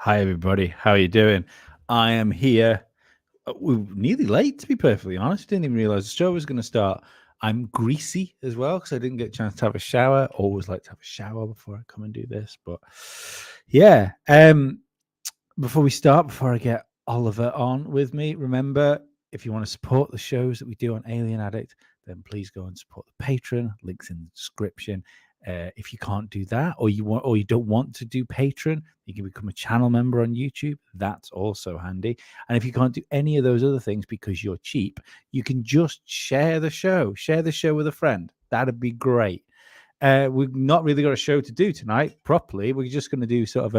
Hi, everybody. How are you doing? I am here. We're nearly late, to be perfectly honest. Didn't even realize the show was going to start. I'm greasy as well because I didn't get a chance to have a shower. Always like to have a shower before I come and do this. But yeah, before we start, before I get Oliver on with me, remember, if you want to support the shows that we do on Alien Addict, then please go and support the Patreon. Links in the description. If you can't do that, or you don't want to do Patreon, you can become a channel member on YouTube. That's also handy. And if you can't do any of those other things because you're cheap, you can just share the show. Share the show with a friend. That'd be great. We've not really got a show to do tonight properly. We're just going to do sort of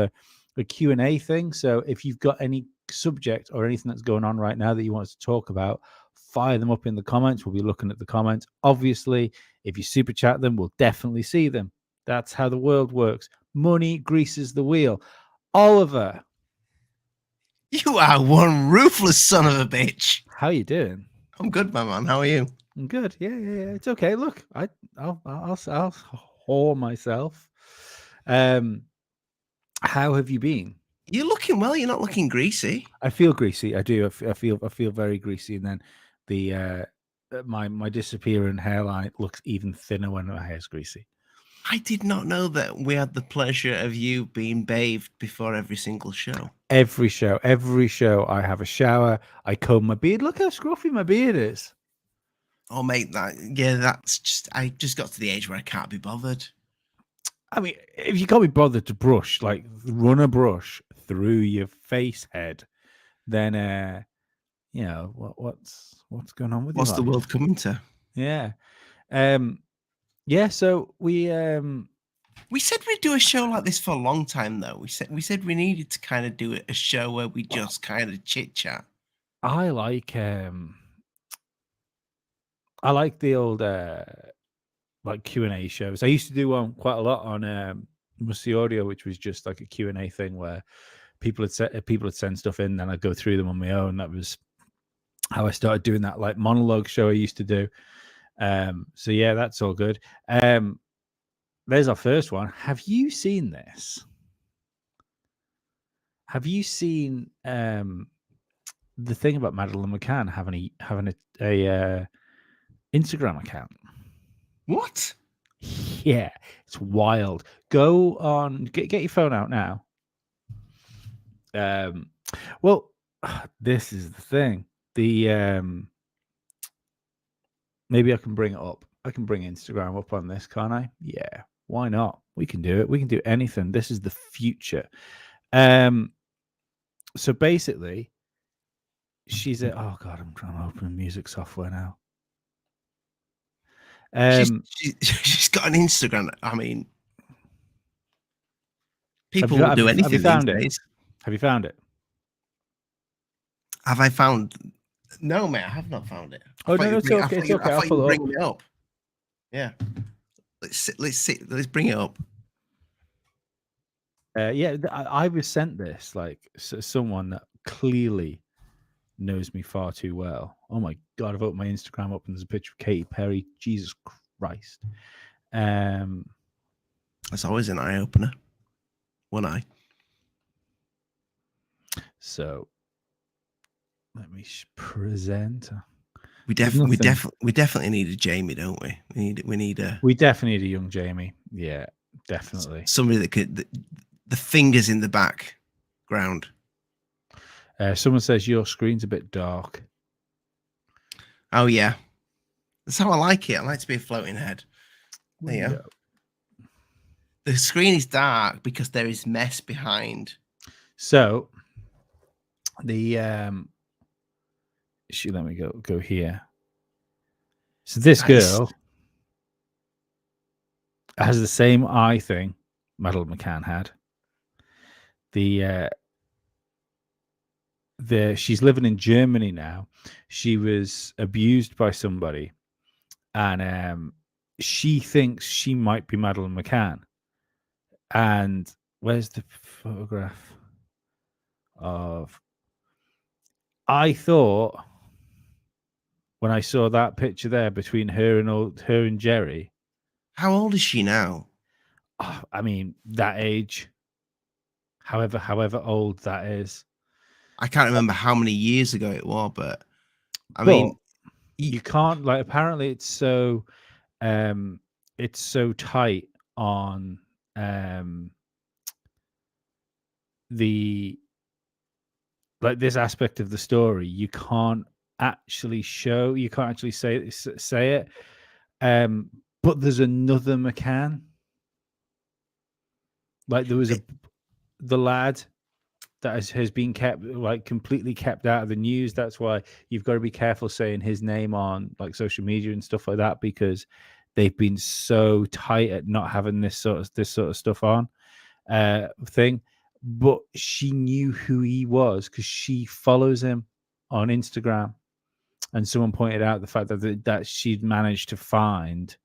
a Q&A thing. So if you've got any subject or anything that's going on right now that you want us to talk about, fire them up in the comments. We'll be looking at the comments. Obviously, if you super chat them, we'll definitely see them. That's how the world works. Money greases the wheel. Oliver, You are one ruthless son of a bitch. how you doing? I'm good, my man. How are you? I'm good. Yeah. It's okay. Look, I'll whore myself. How have you been? You're looking well. You're not looking greasy. I feel greasy. I do. I feel very greasy. And then the my disappearing hairline looks even thinner when my hair's greasy. I did not know that we had the pleasure of you being bathed before every single show. Every show, I have a shower. I comb my beard. Look how scruffy my beard is. Oh, mate, that's just. I just got to the age where I can't be bothered. I mean, if you can't be bothered to brush, like run a brush through your face head, then you know what's going on with What's your the life? world coming to? Yeah. Yeah, so we said we'd do a show like this for a long time, though. We said we needed to kind of do a show where we just kind of chit chat. I like the old like Q&A shows. I used to do one quite a lot on Musty Audio, which was just like a Q&A thing where people had sent stuff in, then I'd go through them on my own. That was how I started doing that like monologue show I used to do. So yeah, that's all good. There's our first one. Have you seen this? Have you seen the thing about Madeleine McCann having a Instagram account? What? Yeah, it's wild. Go on, get your phone out now. Well, this is the thing. The maybe I can bring it up. I can bring Instagram up on this, can't I? Yeah, why not? We can do it. We can do anything. This is the future. So basically, she's a oh god, I'm trying to open music software now. She's got an Instagram. I mean, people have will do anything these days. Have you found it? Have I found? No, mate, I have not found it. Oh no, it's okay. It's okay. I'll pull it up. Bring it up. Yeah, let's bring it up. Yeah, I was sent this like someone that clearly knows me far too well. Oh my god, I've opened my Instagram up and there's a picture of Katy Perry. Jesus Christ. That's always an eye opener. One eye. So let me present. We definitely need a Jamie, don't we? We definitely need a young Jamie. Yeah, definitely. Somebody that could the fingers in the background. Someone says your screen's a bit dark. Oh yeah, that's how I like it. I like to be a floating head. There you go. The screen is dark because there is mess behind. So the let me go here. So this girl has the same eye thing Madeleine McCann had. She's living in Germany now. She was abused by somebody, and she thinks she might be Madeleine McCann. And where's the photograph of? I thought when I saw that picture there between her and Jerry. How old is she now? I mean, that age. however old that is. I can't remember how many years ago it was, but I But mean, you can't, like, apparently it's so tight on the like this aspect of the story, you can't actually say it. But there's another McCann. Like there was the lad that has been kept, like, completely kept out of the news. That's why you've got to be careful saying his name on, like, social media and stuff like that, because they've been so tight at not having this sort of stuff on thing. But she knew who he was because she follows him on Instagram, and someone pointed out the fact that she'd managed to find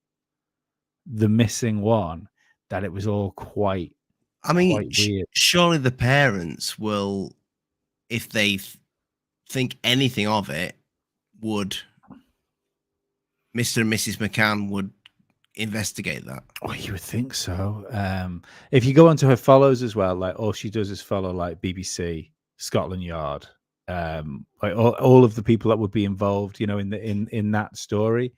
the missing one, that it was all quite weird. surely the parents will, if they think anything of it, would Mr. and Mrs. McCann would investigate that. Oh, you would think so. If you go onto her follows as well, like, all she does is follow, like, BBC, Scotland Yard, like all of the people that would be involved, in that story.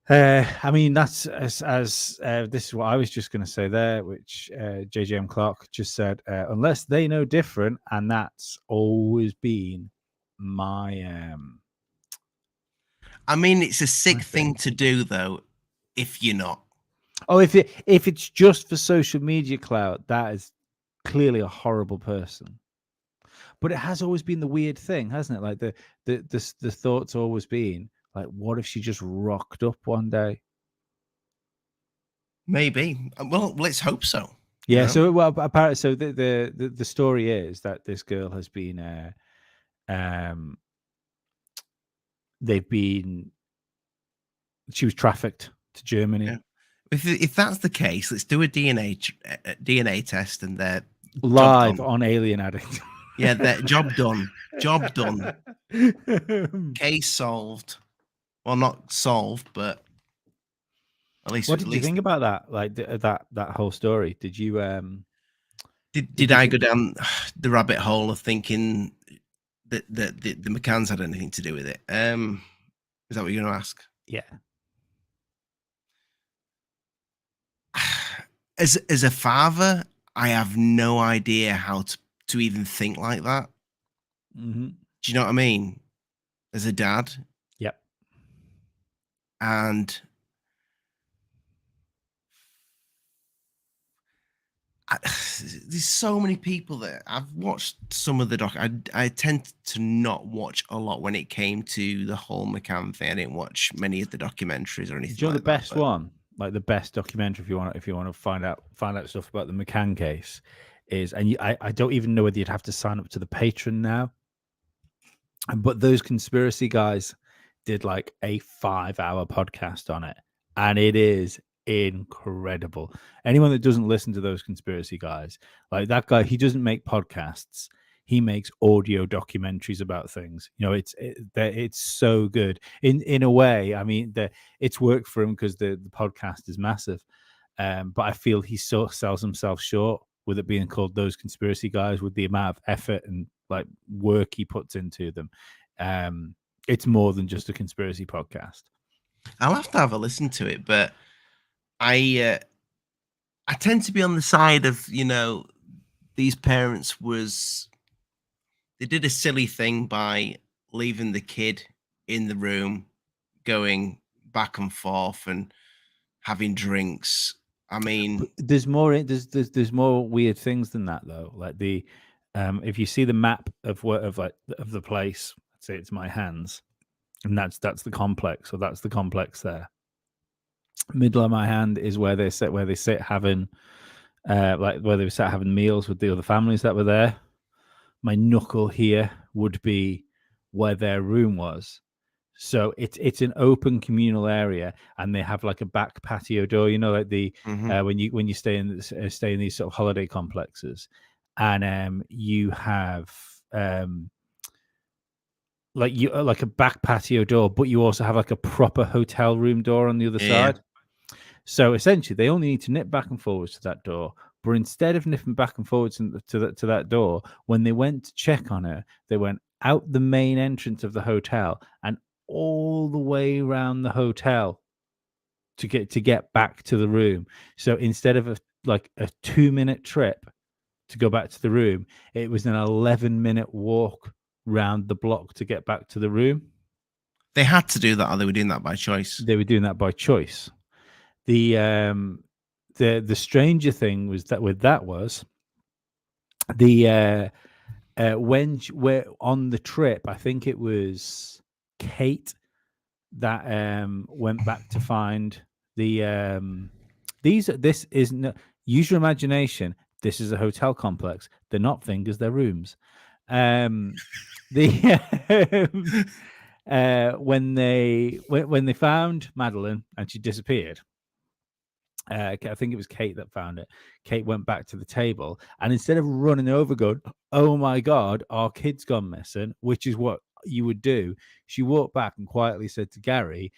I mean, that's as this is what I was just going to say there, which JJM Clark just said, unless they know different, and that's always been my. I mean, it's a sick thing to do, though, if you're not. Oh, if it's just for social media clout, that is clearly a horrible person. But it has always been the weird thing, hasn't it? Like the thought's always been like, what if she just rocked up one day? Maybe. Well, let's hope so. Yeah. So, well, apparently, so the story is that this girl has been, she was trafficked to Germany. Yeah. If that's the case, let's do a DNA test, and they're live on Alien Addict. Yeah, that job done. Job done. Case solved. Well, not solved, but at least. What did you think about that? Like that whole story? Did you Did I go down the rabbit hole of thinking that the McCanns had anything to do with it? Is that what you're going to ask? Yeah. As a father, I have no idea how to even think like that. Mm-hmm. Do you know what I mean? As a dad. Yep. And there's so many people that I've watched some of the doc. I tend to not watch a lot when it came to the whole McCann thing. I didn't watch many of the documentaries or anything. Do you know the best one? Like the best documentary, if you want to find out stuff about the McCann case, is, and I don't even know whether you'd have to sign up to the Patreon now, but those conspiracy guys did like a 5-hour podcast on it, and it is incredible. Anyone that doesn't listen to those conspiracy guys, like that guy, he doesn't make podcasts. He makes audio documentaries about things. It's so good in a way. I mean, it's worked for him because the podcast is massive. But I feel he sort of sells himself short with it being called Those Conspiracy Guys, with the amount of effort and like work he puts into them. It's more than just a conspiracy podcast. I'll have to have a listen to it, but I tend to be on the side of, these parents they did a silly thing by leaving the kid in the room, going back and forth and having drinks. I mean, but there's more weird things than that, though. Like if you see the map of the place, let's say it's my hands, and that's the complex, or that's the complex there. Middle of my hand is where they sit having, like where they sat having meals with the other families that were there. My knuckle here would be where their room was. So it's an open communal area, and they have like a back patio door, like the when you stay in these sort of holiday complexes, and you have like a back patio door, but you also have like a proper hotel room door on the other side. So essentially, they only need to nip back and forwards to that door, But instead of nipping back and forwards to that door, when they went to check on her, they went out the main entrance of the hotel and all the way around the hotel to get back to the room. So instead of a 2-minute trip to go back to the room, it was an 11-minute walk round the block to get back to the room. They had to do that, or they were doing that by choice. They were doing that by choice. The stranger thing was that was the when we're on the trip, I think it was Kate that went back to find the this isn't, use your imagination. This is a hotel complex. They're not fingers, they're rooms. When they found Madeleine and she disappeared, I think it was Kate that found it. Kate went back to the table, and instead of running over going, "Oh my God, our kid's gone missing," which is what you would do, she walked back and quietly said to Gary,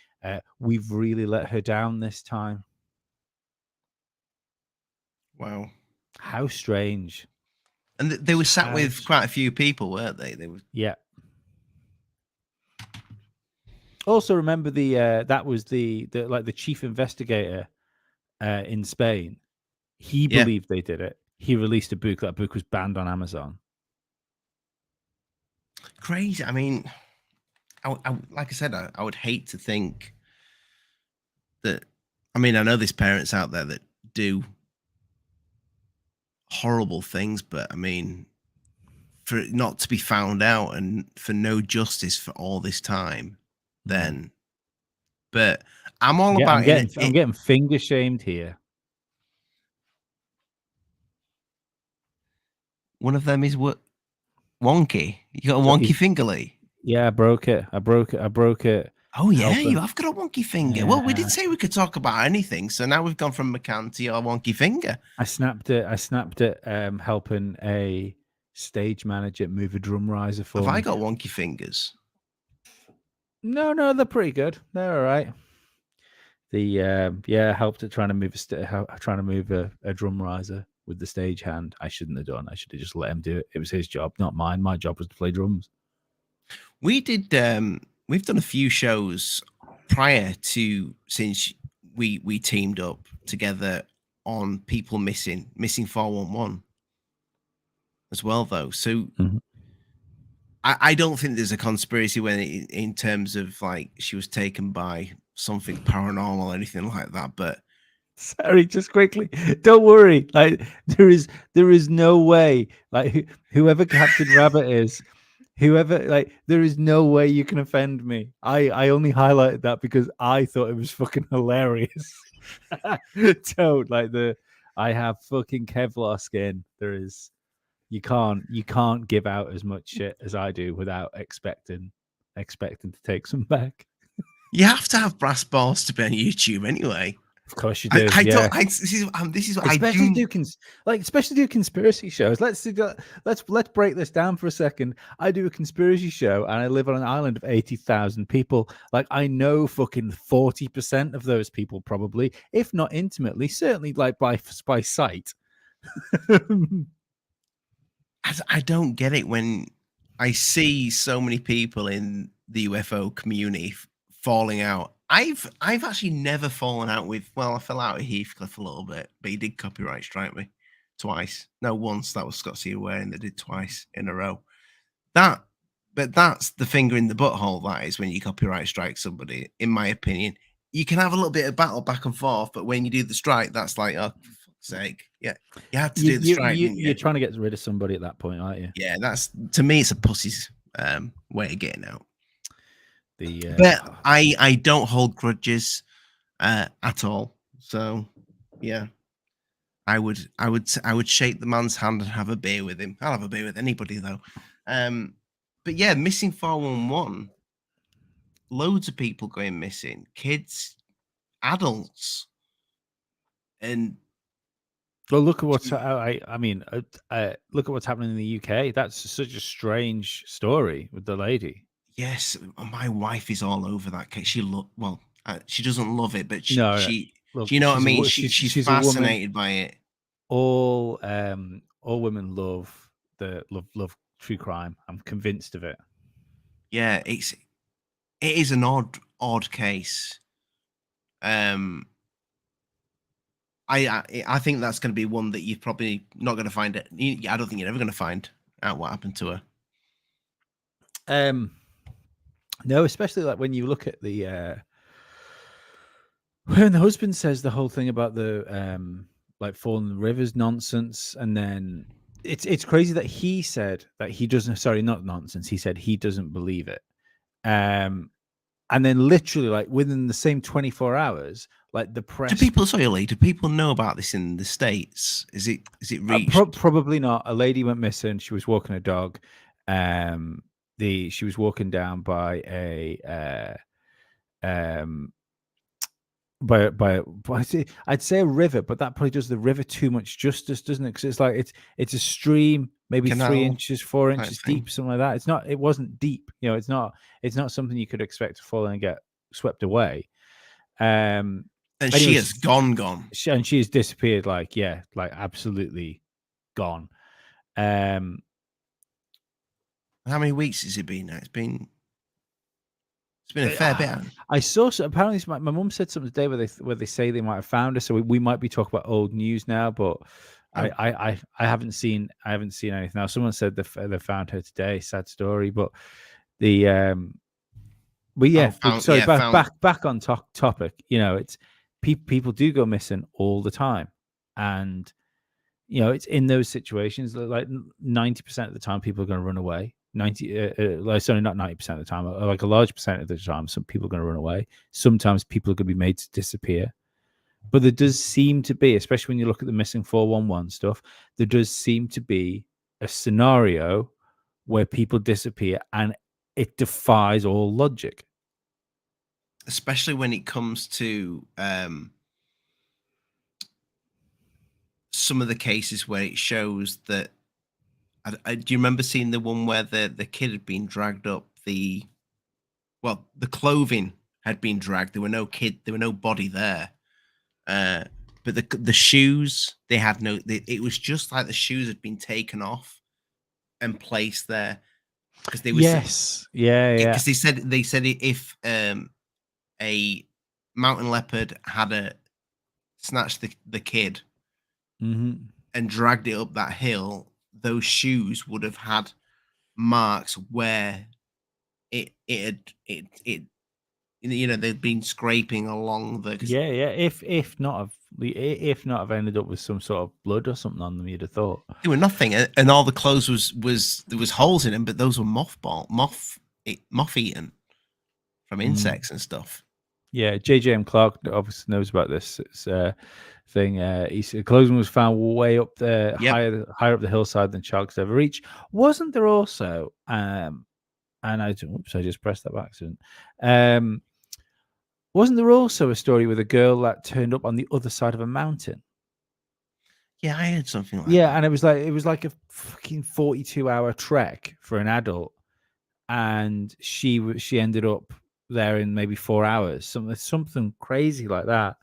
"We've really let her down this time." Wow. How strange. And they were sat with quite a few people, weren't they? They were. Yeah. Also, remember that was the chief investigator in Spain. He believed they did it. He released a book. That book was banned on Amazon. Crazy. I mean, I like I said, I would hate to think that. I mean, I know there's parents out there that do horrible things, but I mean, for it not to be found out and for no justice for all this time, then. But I'm all about. I'm getting finger shamed here. One of them is what wonky. You got a wonky finger, Lee? Yeah, I broke it. Oh yeah, you have got a wonky finger. Yeah. Well, we did say we could talk about anything, so now we've gone from McCann to your wonky finger. I snapped it. Helping a stage manager move a drum riser for me. Have I got wonky fingers? No, they're pretty good. They're all right. The helped it trying to move a drum riser with the stage hand. I shouldn't have done. I should have just let him do it. It was his job, not mine. My job was to play drums. We did. We've done a few shows prior to since we teamed up together on people missing 411 as well, though. So I don't think there's a conspiracy when in terms of like she was taken by something paranormal or anything like that. But sorry, just quickly, don't worry. Like there is no way. Like whoever Captain Rabbit is. There is no way you can offend me. I only highlighted that because I thought it was fucking hilarious. Don't I have fucking Kevlar skin. You can't give out as much shit as I do without expecting to take some back. You have to have brass balls to be on YouTube anyway. Of course you do. This is what especially I do. Especially do conspiracy shows. Let's break this down for a second. I do a conspiracy show and I live on an island of 80,000 people. Like I know fucking 40% of those people probably, if not intimately, certainly like by sight. I don't get it when I see so many people in the UFO community falling out. I've actually never fallen out with. Well, I fell out with Heathcliff a little bit, but he did copyright strike me twice. No, once. That was Scott C. Waring that did twice in a row. But that's the finger in the butthole. That is when you copyright strike somebody. In my opinion, you can have a little bit of battle back and forth, but when you do the strike, that's like, oh, for fuck's sake, yeah, you had to do the strike. You're trying to get rid of somebody at that point, aren't you? Yeah, that's to me, it's a pussy's way of getting out. But I don't hold grudges at all. So yeah, I would shake the man's hand and have a beer with him. I'll have a beer with anybody though. But yeah, missing 411. Loads of people going missing, kids, adults, and well, look at what's look at what's happening in the UK. That's such a strange story with the lady. Yes, my wife is all over that case. She she doesn't love it, but you know what I mean. She's fascinated by it. all women love love true crime. I'm convinced of it. Yeah, it is an odd case. I think that's going to be one that you're probably not going to find it. I don't think you're ever going to find out what happened to her. No, especially like when you look at the when the husband says the whole thing about the like falling rivers nonsense, and then it's crazy that he said that he doesn't. Sorry, not nonsense. He said he doesn't believe it. And then literally like within the same 24 hours, like the press. Do people know about this in the States? Is it reached? Probably not. A lady went missing. She was walking a dog. She was walking down by a I'd say a river, but that probably does the river too much justice, doesn't it? Because it's like it's a stream, maybe Canal 3 inches, 4 inches thing. deep, something like that. It wasn't deep, it's not something you could expect to fall and get swept away. And anyways, she has gone. And she has disappeared, like absolutely gone. How many weeks has it been now? It's been a fair bit. I saw apparently my mum said something today where they say they might have found her. So we might be talking about old news now, but I haven't seen anything now. Someone said they found her today. Sad story, but back on topic. It's people do go missing all the time, and it's in those situations like 90% of the time people are going to run away. Sorry, not 90% of the time, like a large percent of the time, some people are going to run away. Sometimes people are going to be made to disappear. But there does seem to be, especially when you look at the missing 411 stuff, there does seem to be a scenario where people disappear and it defies all logic. Especially when it comes to some of the cases where it shows that. Do you remember seeing the one where the kid had been dragged up? The clothing had been dragged. There were no body there. But the shoes, they had no. It was just like the shoes had been taken off and placed there because they were. Because they said if a mountain leopard had snatched the kid and dragged it up that hill, those shoes would have had marks where it they'd been scraping along the. If not have ended up with some sort of blood or something on them, you'd have thought they were nothing, and all the clothes was there was holes in them, but those were moth eaten from insects and stuff. Yeah, JJM Clark obviously knows about this thing. He said clothing was found way up there, higher up the hillside than child could ever reach. Wasn't there also? And I just pressed that by accident. Wasn't there also a story with a girl that turned up on the other side of a mountain? Yeah, I heard something like that. Yeah, and it was like a fucking 42-hour trek for an adult, and she ended up there in maybe 4 hours, something crazy like that.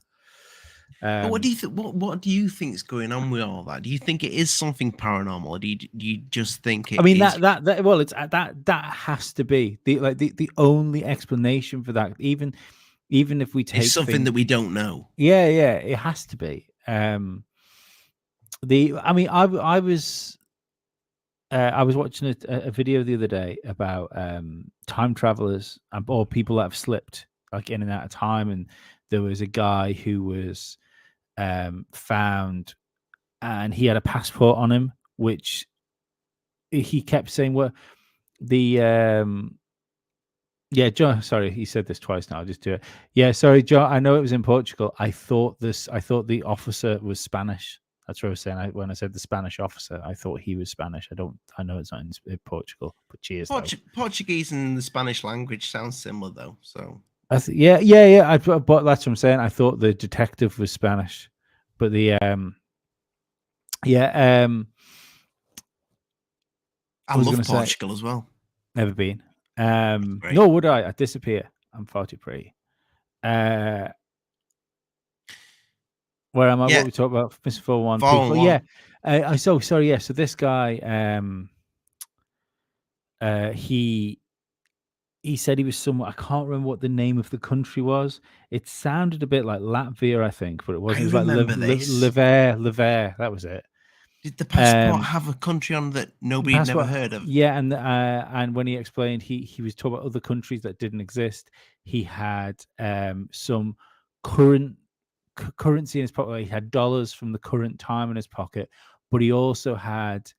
But what do you think? What do you think is going on with all that? Do you think it is something paranormal, or do you just think it? I mean, that has to be the only explanation for that. Even if we take something that we don't know. Yeah, it has to be. I was watching a video the other day about time travelers or people that have slipped like in and out of time, and there was a guy who was found, and he had a passport on him, which he kept saying, "Well, John, sorry, he said this twice now. I'll just do it. Yeah, sorry, John. I know it was in Portugal. I thought the officer was Spanish. That's what I was saying. When I said the Spanish officer, I thought he was Spanish. I know it's not in Portugal, but cheers. Portuguese and the Spanish language sounds similar, though. So but that's what I'm saying. I thought the detective was Spanish, but I love Portugal as well. Never been. Nor would I. I'd disappear. I'm far too pretty. Where am I? Yeah, What we talk about? Mr. 411 people. 411. Yeah. I so sorry. Yeah. So this guy, he said he was somewhere. I can't remember what the name of the country was. It sounded a bit like Latvia, I think, but it I wasn't. It was like remember this. Liver. That was it. Did the passport have a country on that nobody'd never Passport, heard of? yeah, and when he explained, he was talking about other countries that didn't exist. He had some current currency in his pocket. He had dollars from the current time in his pocket, but he also had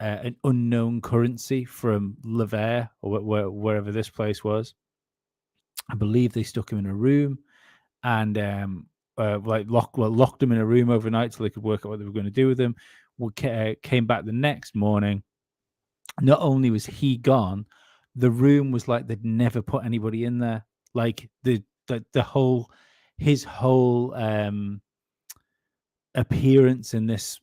an unknown currency from Lever or wherever this place was. I believe they stuck him in a room and locked him in a room overnight so they could work out what they were going to do with him. We came back the next morning. Not only was he gone, the room was like they'd never put anybody in there. Like the whole his whole appearance in this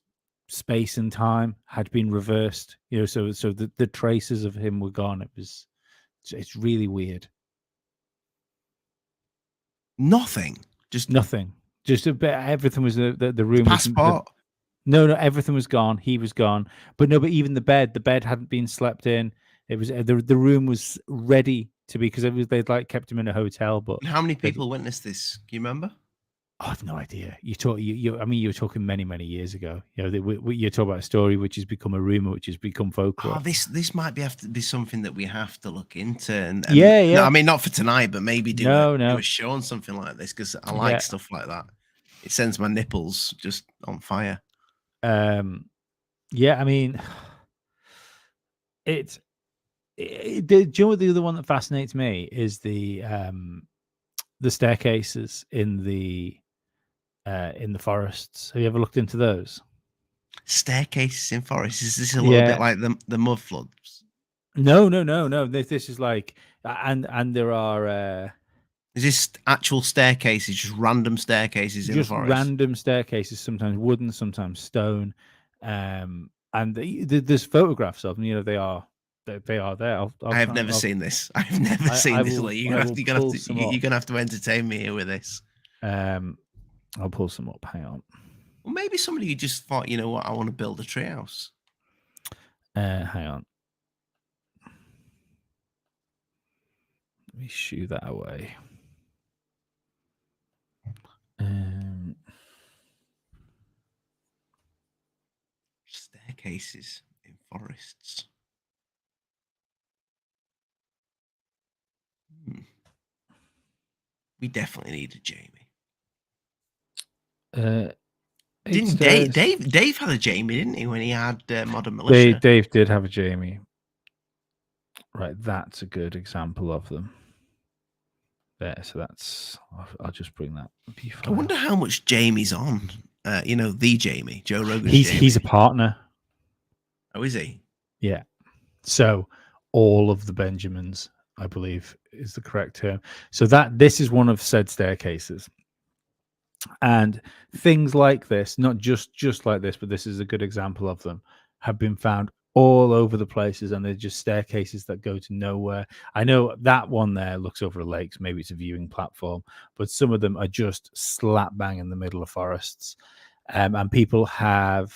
space and time had been reversed. So the traces of him were gone. It's really weird. Nothing. Just Nothing. Just a bit. Everything was the the room was passport. no, everything was gone. He was gone. But no, but even the bed hadn't been slept in. It was the room was ready to be because they'd like kept him in a hotel, but And how many they'd, people witnessed this? Can you remember? I have no idea. I mean, you were talking many years ago. You're talking about a story which has become a rumor, which has become folklore. Oh, this might have to be something that we have to look into. And Yeah. No, I mean, not for tonight, but maybe do a show on something like this because I like stuff like that. It sends my nipples just on fire. Yeah. I mean, do you know what the other one that fascinates me is the staircases in the forests. Have you ever looked into those? Staircases in forests. Is this a little bit like the mud floods? No. This is like, and there are Is this actual staircases, just random staircases in the just forest? random staircases, sometimes wooden, sometimes stone, and there's photographs of them. They are there. I have never seen this. I've never seen this. You're gonna have to entertain me here with this. I'll pull some up. Hang on. Well, maybe somebody who just thought, you know what, I want to build a treehouse. Hang on. Let me shoo that away. Staircases in forests. We definitely need a Jamie. Didn't Dave had a Jamie, didn't he, when he had Modern Militia? Dave did have a Jamie. Right, that's a good example of them. There, so I'll just bring that. I wonder how much Jamie's on. The Jamie, Joe Rogan's Jamie. He's a partner. Oh, is he? Yeah. So all of the Benjamins, I believe, is the correct term. So this is one of said staircases. And things like this, not just like this, but this is a good example of them, have been found all over the places, and they're just staircases that go to nowhere. I know that one there looks over a lake, so maybe it's a viewing platform, but some of them are just slap bang in the middle of forests. And people have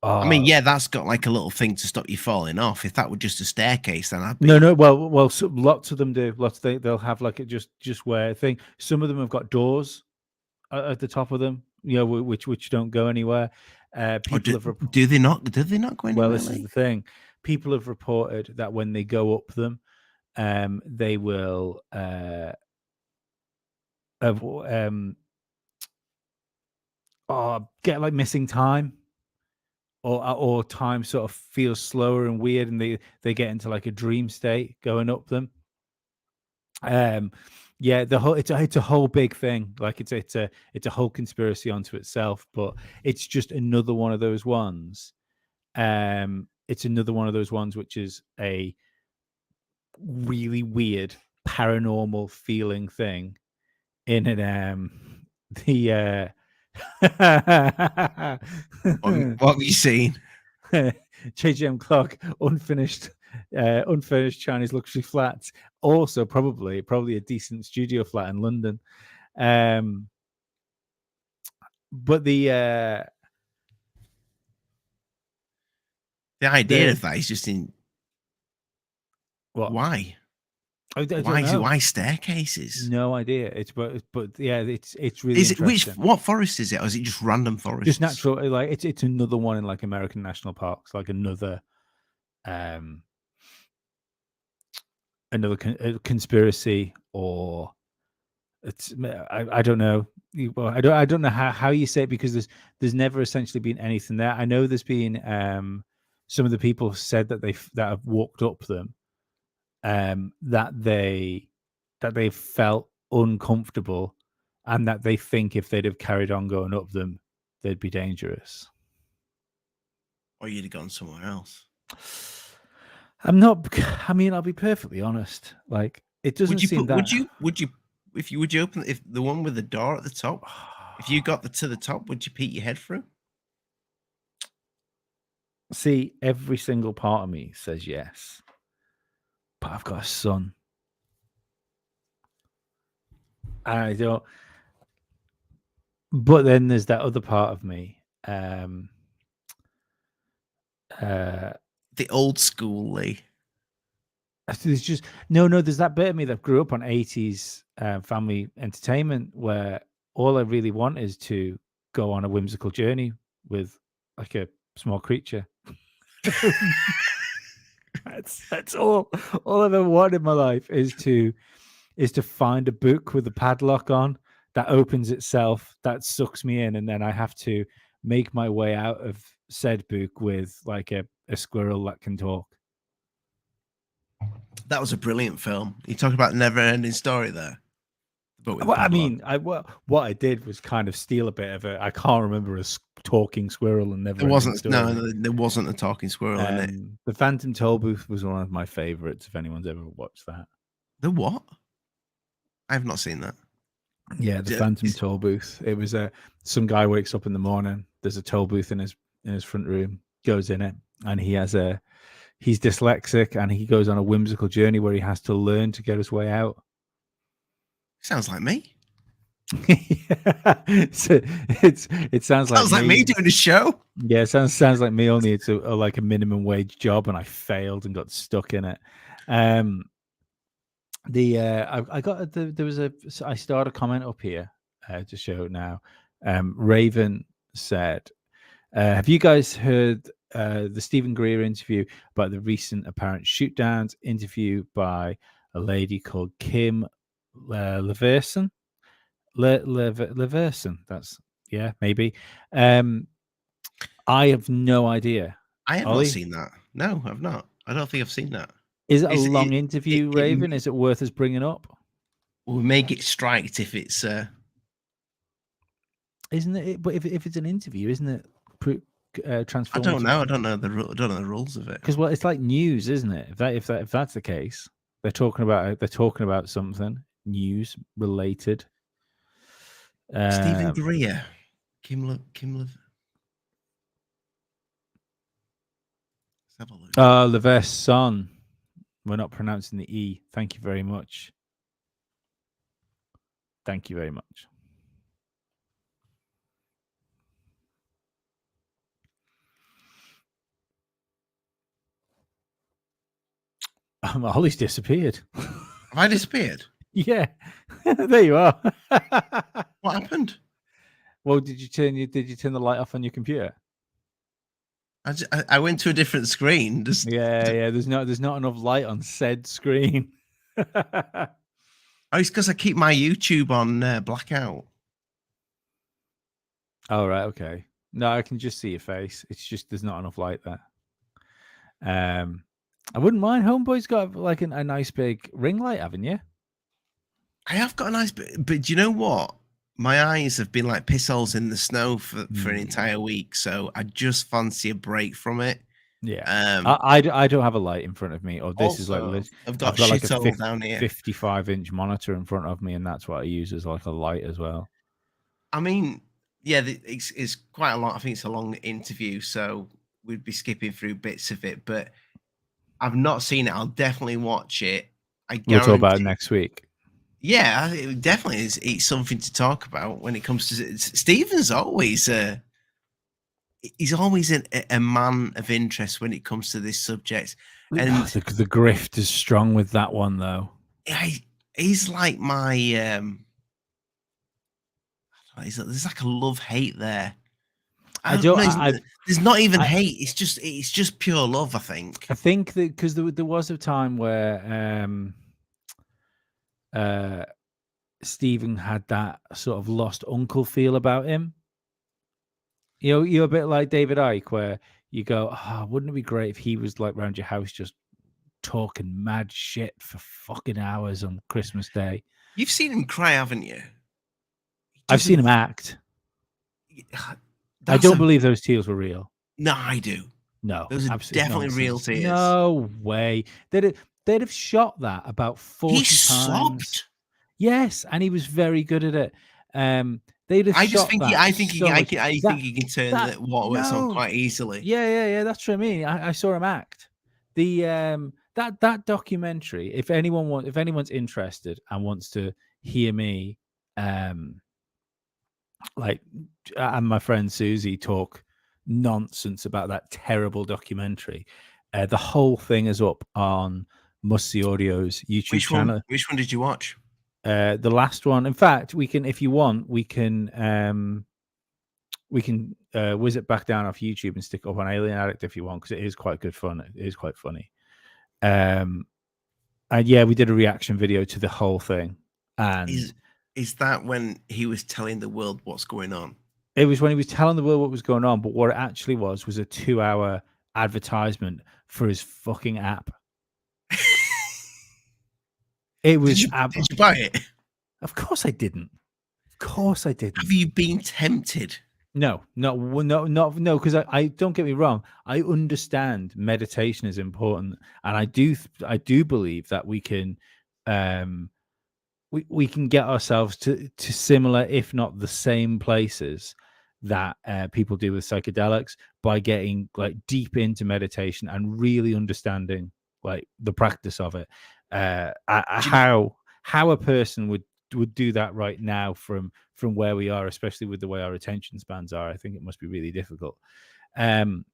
I mean, yeah, that's got like a little thing to stop you falling off. If that were just a staircase, then I'd be... No. Well, so lots of them do. They'll have like a just where thing. Some of them have got doors at the top of them, which don't go anywhere. People do they not? Do they not go anywhere? Well, this is the thing. People have reported that when they go up them, they will get like missing time. Or time sort of feels slower and weird, and they get into like a dream state going up them. Yeah, it's a whole big thing. Like it's a whole conspiracy onto itself. But it's just another one of those ones. It's another one of those ones which is a really weird paranormal feeling thing in an the what were you seeing? JGM Clock, unfinished Chinese luxury flats. Also, probably a decent studio flat in London. but the idea of that is just in what? why? I don't know. Why staircases? No idea. It's but yeah, it's really interesting. What forest is it, or is it just random forests? Just natural, like it's another one in like American national parks, like another conspiracy, or it's I don't know. Well, I don't know how you say it, because there's never essentially been anything there. I know there's been some of the people said that that have walked up them, that they felt uncomfortable, and that they think if they'd have carried on going up them, they'd be dangerous. Or you'd have gone somewhere else. I'm not. I mean, I'll be perfectly honest. Like, it doesn't seem that. Would you open if the one with the door at the top? If you got to the top, would you peek your head through? See, every single part of me says yes, but I've got a son. I don't. But then there's that other part of me. The old school Lee. There's just no. There's that bit of me that grew up on 80s family entertainment, where all I really want is to go on a whimsical journey with like a small creature. That's all I've ever wanted in my life is to find a book with a padlock on that opens itself, that sucks me in, and then I have to make my way out of said book with like a squirrel that can talk. That was a brilliant film. You talk about never-ending story there. Well, I mean, what I did was kind of steal a bit of it. I can't remember a talking squirrel and never. There wasn't a talking squirrel in it. The Phantom Toll Booth was one of my favorites. If anyone's ever watched that, the what? I have not seen that. Yeah, the Phantom Toll Booth. It was some guy wakes up in the morning. There's a toll booth in his front room. Goes in it, and he's dyslexic, and he goes on a whimsical journey where he has to learn to get his way out. Sounds like me. So it sounds like me doing a show. Yeah, it sounds like me. Only it's like a minimum wage job, and I failed and got stuck in it. I started a comment up here to show now. Raven said, "Have you guys heard the Stephen Greer interview about the recent apparent shoot downs? Interview by a lady called Kim Leverson. Leverson. That's maybe. I have no idea. I have not seen that. No, I've not. I don't think I've seen that. Is it a long interview, Raven? Is it worth us bringing up? We may get striked if it's. Isn't it? But if it's an interview, isn't it? Transformative? I don't know. I don't know the rules of it. Because it's like news, isn't it? If that's the case, they're talking about something news related. Stephen Greer, Kim. Let's have a look. Leverson. We're not pronouncing the E. Thank you very much. Thank you very much. Ollie's disappeared. Have I disappeared? Yeah, there you are. What happened? Well, did you turn the light off on your computer? I went to a different screen. Yeah. There's not enough light on said screen. Oh, it's because I keep my YouTube on blackout. Oh, right, okay. No, I can just see your face. It's just there's not enough light there. I wouldn't mind. Homeboy's got like a nice big ring light, haven't you? I have got a nice bit, but do you know what? My eyes have been like piss holes in the snow for an entire week, so I just fancy a break from it. Yeah, I don't have a light in front of me, or this is like I've got like a down here. 55-inch monitor in front of me, and that's what I use as like a light as well. I mean, yeah, it's quite a lot. I think it's a long interview, so we'd be skipping through bits of it, but I've not seen it. I'll definitely watch it. We'll talk about it next week. Yeah, it definitely is. It's something to talk about when it comes to Stephen's always. He's always a man of interest when it comes to this subject, and The grift is strong with that one, though. he's like my. There's like a love hate there. I don't. There's not even hate. It's just pure love. I think. I think that because there was a time where Stephen had that sort of lost uncle feel about him. You're a bit like David Icke, where you go, "Oh, wouldn't it be great if he was like around your house just talking mad shit for fucking hours on Christmas Day?" You've seen him cry, haven't you? I've seen him act. I don't believe those tears were real. No, I do. No, those are definitely nonsense. real tears. No way. They'd have shot that about 40 times. Sobbed. Yes, and he was very good at it. They'd have shot that. I think he can turn the waterworks on quite easily. Yeah. That's what I mean. I saw him act. The that documentary. If anyone's interested and wants to hear me, and my friend Susie talk nonsense about that terrible documentary, the whole thing is up on Must See Audio's YouTube channel. Which one did you watch? The last one. In fact, we can, if you want, we can whiz it back down off YouTube and stick it up on Alien Addict if you want, because it is quite good fun. It is quite funny. And yeah, we did a reaction video to the whole thing. And is that when he was telling the world what's going on? It was when he was telling the world what was going on, but what it actually was a 2-hour advertisement for his fucking app. It was. Did you buy it? Of course I didn't. Have you been tempted? No, because I don't get me wrong. I understand meditation is important, and I do believe that we can we can get ourselves to similar, if not the same places that people do with psychedelics by getting like deep into meditation and really understanding like the practice of it. How a person would do that right now from where we are, especially with the way our attention spans are. I think it must be really difficult. Do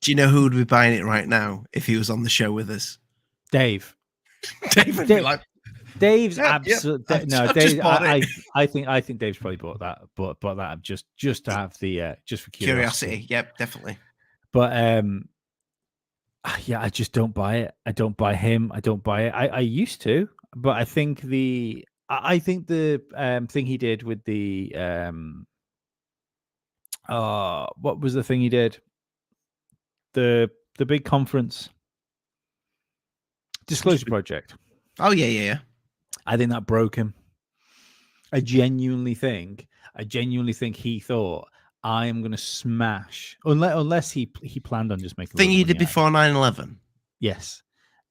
you know who would be buying it right now if he was on the show with us? Dave would be like, Dave's absolutely no. Dave, I think Dave's probably bought that just to have the just for curiosity. Yep, definitely. But yeah, I just don't buy it. I don't buy him. I don't buy it. I used to, but I think the thing he did with the what was the thing he did? The big conference, Disclosure Project. Oh yeah. I think that broke him. I genuinely think he thought, I am going to smash, unless he planned on just making. Thing he did before 9/11. Yes.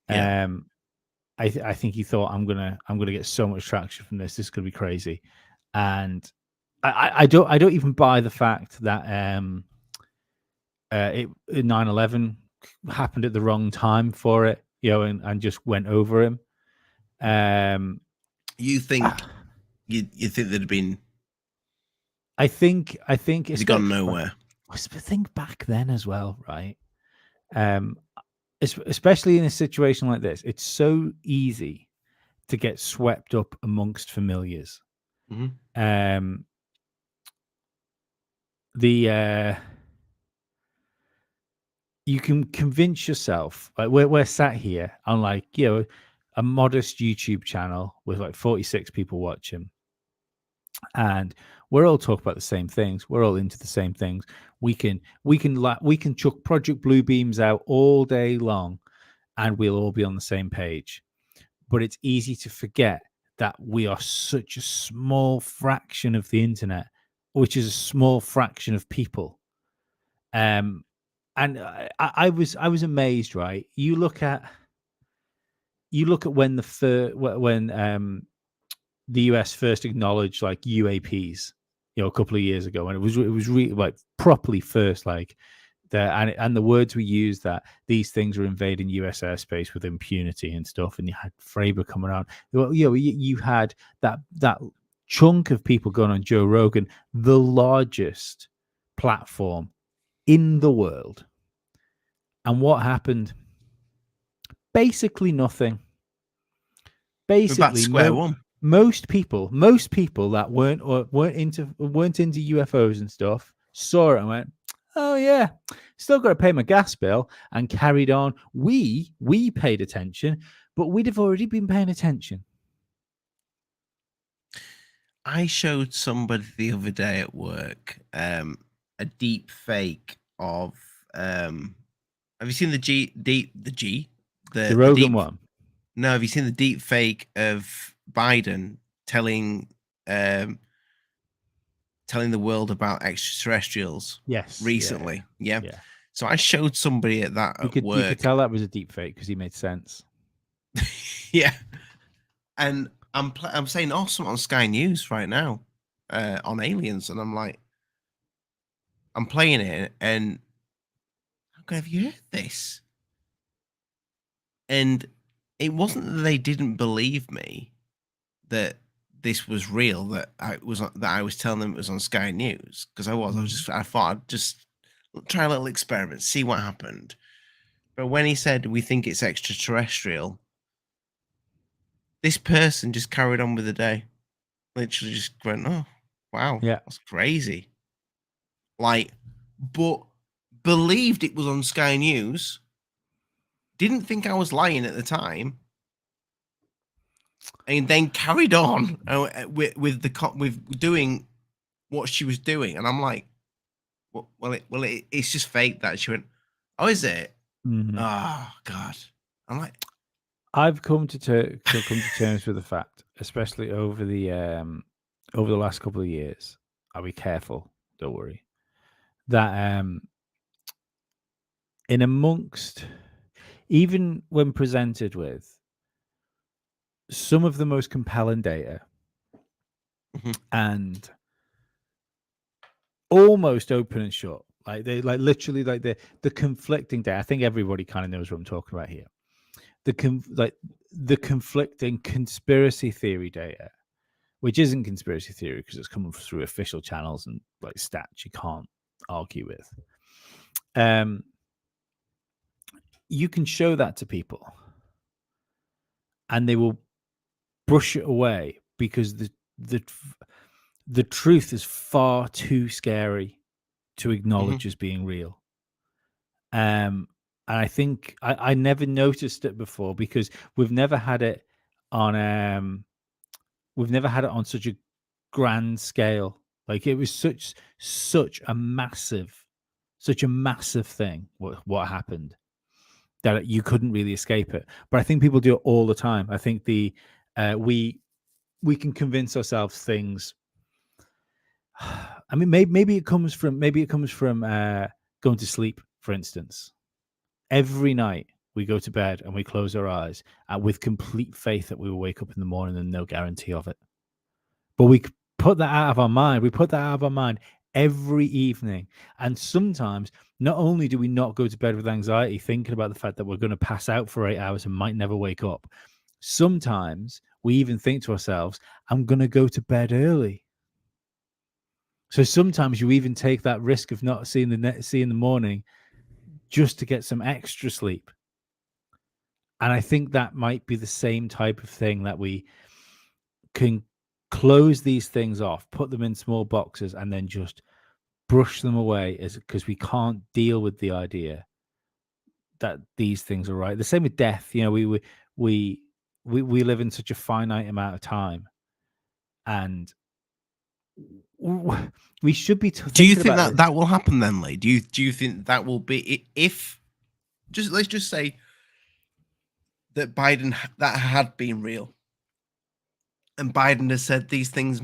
Yeah. I think he thought, I'm gonna get so much traction from this. This is gonna be crazy, and I don't even buy the fact that 9/11 happened at the wrong time for it, and just went over him. You think you think there'd been? I think it's gone nowhere. But think back then as well, right? Especially in a situation like this, it's so easy to get swept up amongst familiars. Mm-hmm. You can convince yourself, like we're sat here on like a modest YouTube channel with like 46 people watching, and we're all talking about the same things. We're all into the same things. We can chuck Project Blue Beams out all day long, and we'll all be on the same page. But it's easy to forget that we are such a small fraction of the internet, which is a small fraction of people. And I was amazed, right? You look at when the US first acknowledged like UAPs, a couple of years ago, and it was really like properly first, like and the words we use, that these things are invading US airspace with impunity and stuff, and you had Fraber coming on. You had that chunk of people going on Joe Rogan, the largest platform in the world. And what happened? Basically nothing. Basically, square one. most people that weren't into UFOs and stuff saw it and went, "Oh yeah, still got to pay my gas bill," and carried on. We paid attention, but we'd have already been paying attention. I showed somebody the other day at work a deep fake of. Have you seen the Rogan deep, one? No, have you seen the deep fake of Biden telling the world about extraterrestrials? Yes, Recently, yeah. yeah. So I showed somebody at that at work. You could tell that was a deep fake because he made sense. Yeah, and I'm saying awesome on Sky News right now on aliens, and I'm like, I'm playing it, and have you heard this? And it wasn't that they didn't believe me that this was real, that I was telling them it was on Sky News, because I thought I'd just try a little experiment, see what happened. But when he said we think it's extraterrestrial, this person just carried on with the day. Literally just went, "Oh, wow, Yeah, that's crazy." Like, but believed it was on Sky News. Didn't think I was lying at the time, and then carried on with doing what she was doing. And I'm like, it's just fake. That she went, "Oh, is it? mm-hmm. Oh God." I'm like, I've come to terms with the fact, especially over the last couple of years. I'll be careful. Don't worry. That in amongst, even when presented with some of the most compelling data and almost open and shut, literally the conflicting data. I think everybody kind of knows what I'm talking about here. The conflicting conspiracy theory data, which isn't conspiracy theory because it's coming through official channels and like stats you can't argue with. You can show that to people and they will brush it away because the truth is far too scary to acknowledge as being real. And I think I never noticed it before because we've never had it on such a grand scale. Like it was such a massive thing what happened that you couldn't really escape it. But I think people do it all the time. I think we can convince ourselves things. I mean, maybe it comes from going to sleep, for instance. Every night we go to bed and we close our eyes with complete faith that we will wake up in the morning and no guarantee of it. But we put that out of our mind. We put that out of our mind every evening. And sometimes not only do we not go to bed with anxiety, thinking about the fact that we're going to pass out for 8 hours and might never wake up, sometimes we even think to ourselves, I'm going to go to bed early. So sometimes you even take that risk of not seeing the morning just to get some extra sleep. And I think that might be the same type of thing, that we can close these things off, put them in small boxes, and then just brush them away because we can't deal with the idea that these things are right. The same with death. You know, we live in such a finite amount of time, and we should be. Do you think that will happen then, Lee? Do you think that will be, if let's just say that Biden that had been real, and Biden has said these things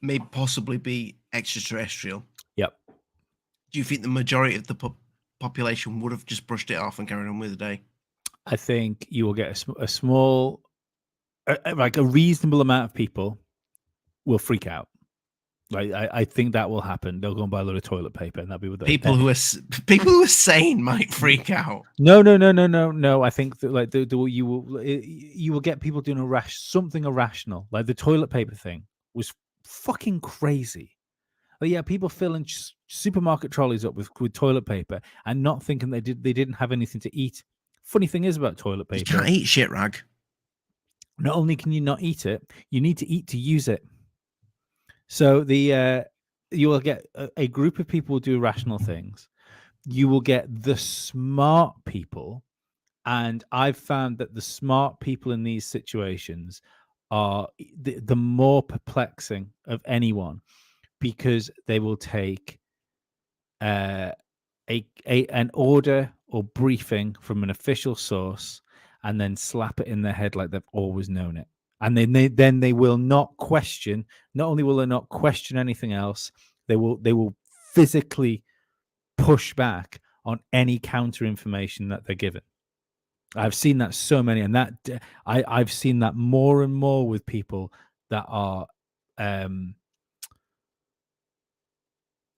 may possibly be extraterrestrial? Yep. Do you think the majority of the population would have just brushed it off and carried on with the day? I think you will get a small, like a reasonable amount of people will freak out. Like I think that will happen. They'll go and buy a lot of toilet paper, and that'll be with People who are sane might freak out. No. I think that like you will get people doing something irrational. Like the toilet paper thing was fucking crazy. But yeah, people filling supermarket trolleys up with toilet paper and not thinking they didn't have anything to eat. Funny thing is about toilet You paper, can't eat shit rag. not only can you not eat it, you need to eat to use it. So you will get a group of people will do irrational things. You will get the smart people, and I've found that the smart people in these situations are the more perplexing of anyone, because they will take uh, an order or briefing from an official source and then slap it in their head like they've always known it. And then they will not question. Not only will they not question anything else, they will physically push back on any counter information that they're given. I've seen that so many, and that I've seen that more and more with people that are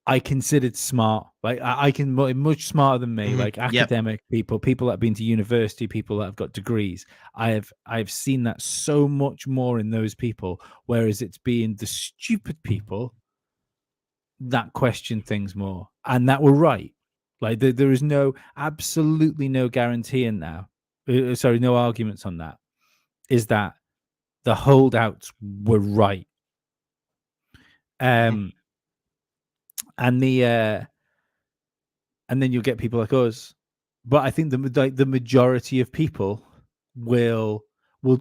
I considered smart. Like I can much smarter than me. Like Yep. academic people that have been to university, people that have got degrees. I've seen that so much more in those people, whereas it's being the stupid people that question things more and that were right. Like there is absolutely no guarantee in now. Sorry, no arguments on that. Is that the holdouts were right? And the and then you'll get people like us. But I think the majority of people will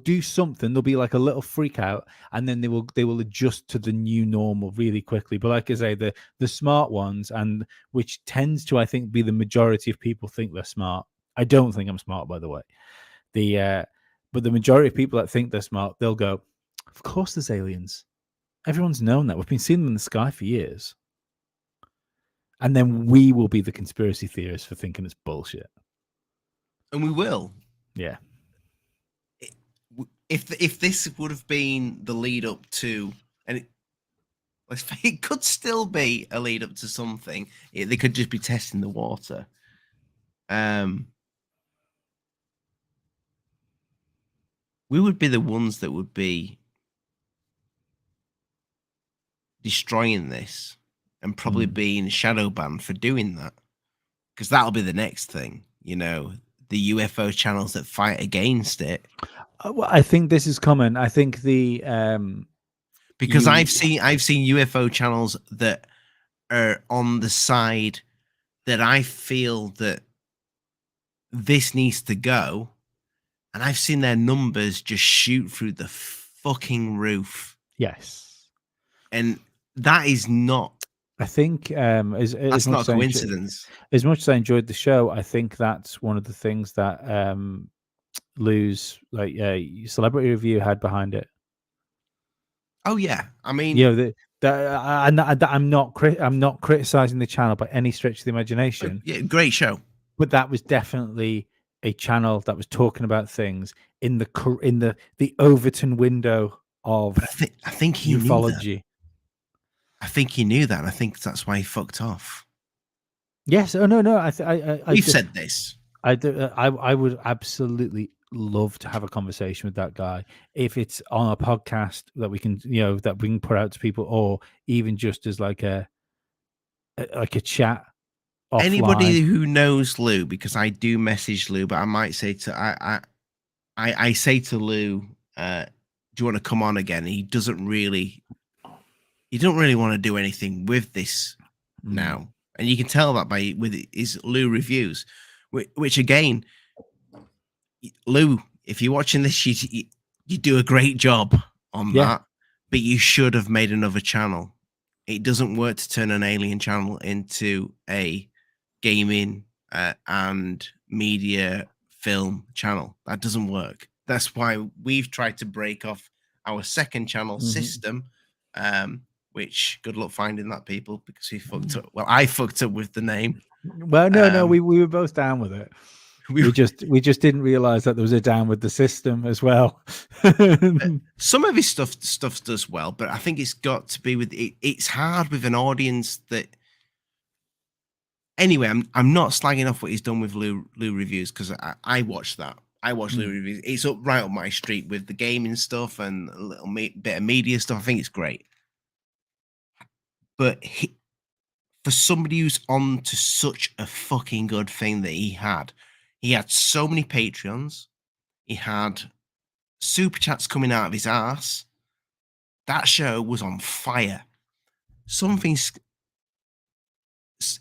do something. There'll be like a little freak out, and then they will adjust to the new normal really quickly. But like I say, the smart ones, and which tends to, I think, be the majority of people think they're smart. I don't think I'm smart, by the way. But the majority of people that think they're smart, they'll go, of course there's aliens. Everyone's known that. We've been seeing them in the sky for years. And then we will be the conspiracy theorists for thinking it's bullshit. And we will. Yeah. If this would have been the lead up to, and it could still be a lead up to something. They could just be testing the water. We would be the ones that would be destroying this and probably being shadow banned for doing that, because that'll be the next thing. You know, the UFO channels that fight against it. Well, I think this is common. I think because I've seen UFO channels that are on the side that I feel that this needs to go, and I've seen their numbers just shoot through the fucking roof. Yes, and that is not. I think that's not a coincidence. As much as I enjoyed the show, I think that's one of the things that Lou's celebrity review had behind it. Oh yeah, I mean, I'm not criticizing the channel by any stretch of the imagination. Yeah, great show. But that was definitely a channel that was talking about things in the Overton window of I think he ufology. Knew that. I think he knew that. And I think that's why he fucked off. Yes. Oh no. We've said this. I would absolutely love to have a conversation with that guy, if it's on a podcast that we can put out to people, or even just as like a chat offline. Anybody who knows Lou, because I do message Lou, but I might say to I say to Lou, do you want to come on again? He don't really want to do anything with this now, and you can tell that with his Lou reviews, which again, Lou, if you're watching this, you do a great job on that, but you should have made another channel. It doesn't work to turn an alien channel into a gaming and media film channel. That doesn't work. That's why we've tried to break off our second channel system, which good luck finding that, people, because we fucked up. Well, I fucked up with the name. Well, no, we were both down with it. We, we just didn't realize that there was a down with the system as well. some of his stuff does well, but I think it's got to be with it. It's hard with an audience that. Anyway, I'm not slagging off what he's done with Lou reviews because I watched that. I watched Lou reviews. It's right up my street with the gaming stuff and a little bit of media stuff. I think it's great. But for somebody who's on to such a fucking good thing that he had so many Patreons. He had super chats coming out of his ass. That show was on fire.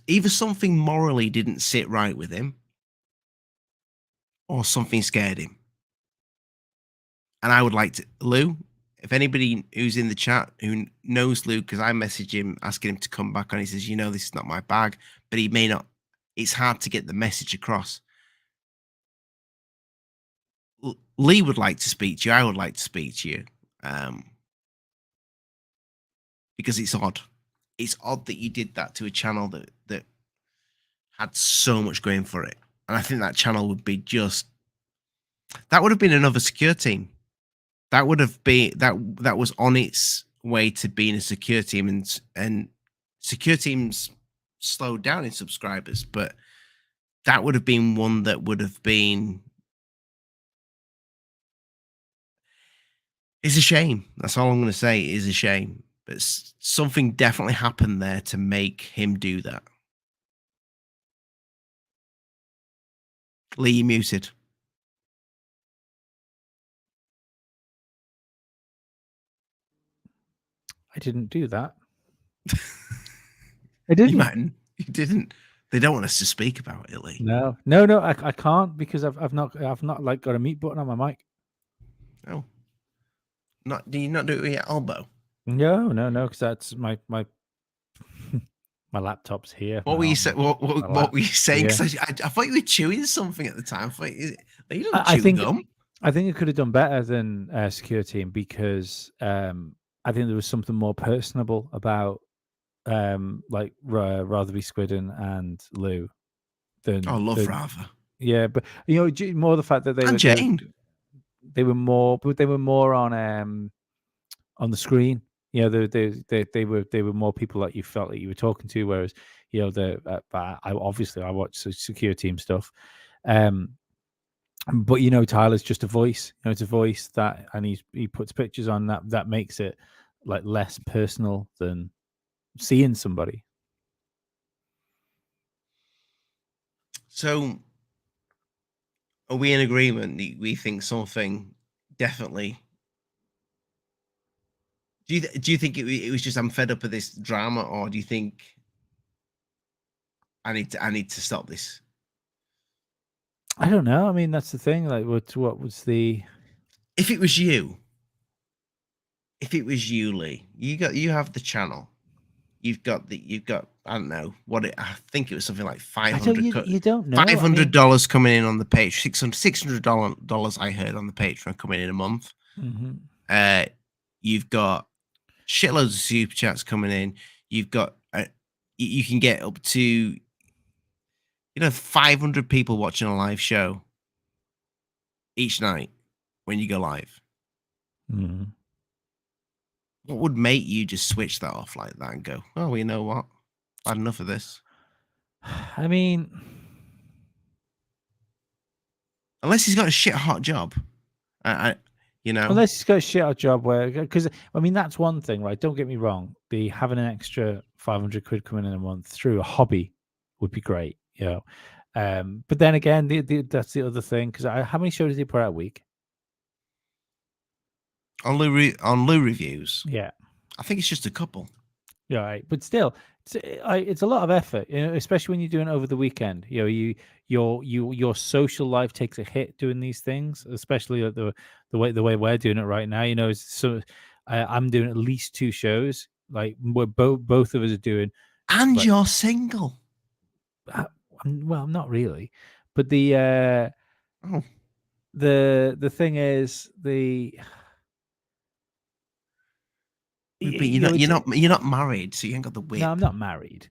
Either something morally didn't sit right with him, or something scared him. And I would like to, Lou, if anybody who's in the chat who knows Lou, because I messaged him asking him to come back on, he says, this is not my bag, but he may not. It's hard to get the message across. Lee would like to speak to you. I would like to speak to you. Because it's odd. It's odd that you did that to a channel that had so much going for it. And I think that channel would be that would have been another secure team. That would have been that was on its way to being a secure team, and secure teams slowed down in subscribers, but that would have been one that would have been. It's a shame. That's all I'm going to say. It is a shame, but something definitely happened there to make him do that. Lee, you muted. I didn't do that. I didn't. You didn't. They don't want us to speak about it, Lee. No, I can't because I've not like got a mute button on my mic. Oh, do you not do it with your elbow? No, because that's my my laptop's here. What were you saying? What were you saying? Yeah. I thought you were chewing something at the time. You don't chew gum. I think it could have done better than Secure Team because I think there was something more personable about like Rotherby Squidden and Lou than Rather. Yeah, but more the fact that they were more on the screen. They were more people that you felt that you were talking to, whereas I watch Secure Team stuff. But Tyler's just a voice. It's a voice that, and he puts pictures on that makes it like less personal than seeing somebody. So, are we in agreement? We think something definitely. Do you think it was just I'm fed up of this drama, or do you think I need to stop this? I don't know. I mean, that's the thing. Like, what was the? If it was you, Lee, you have the channel. You've got I don't know what I think it was something like $500. You don't know $500 coming in on the page. $600 I heard on the Patreon coming in a month. Mm-hmm. You've got shitloads of super chats coming in. You've got you can get up to 500 people watching a live show each night when you go live. Mm-hmm. What would make you just switch that off like that and go, oh, you know what? I've had enough of this. I mean, unless he's got a shit hot job, Unless he's got a shit hot job because I mean that's one thing, right? Don't get me wrong. Having an extra 500 quid coming in a month through a hobby would be great, but then again, that's the other thing because how many shows did he put out a week? On Lou reviews, yeah, I think it's just a couple. Yeah, right. But still, it's a lot of effort, especially when you're doing it over the weekend. Your social life takes a hit doing these things, especially the way we're doing it right now. So I'm doing at least 2 shows, like we're both of us are doing. And you're single. Well, not really, but the thing is But you're not married, so you ain't got the whip. No, I'm not married.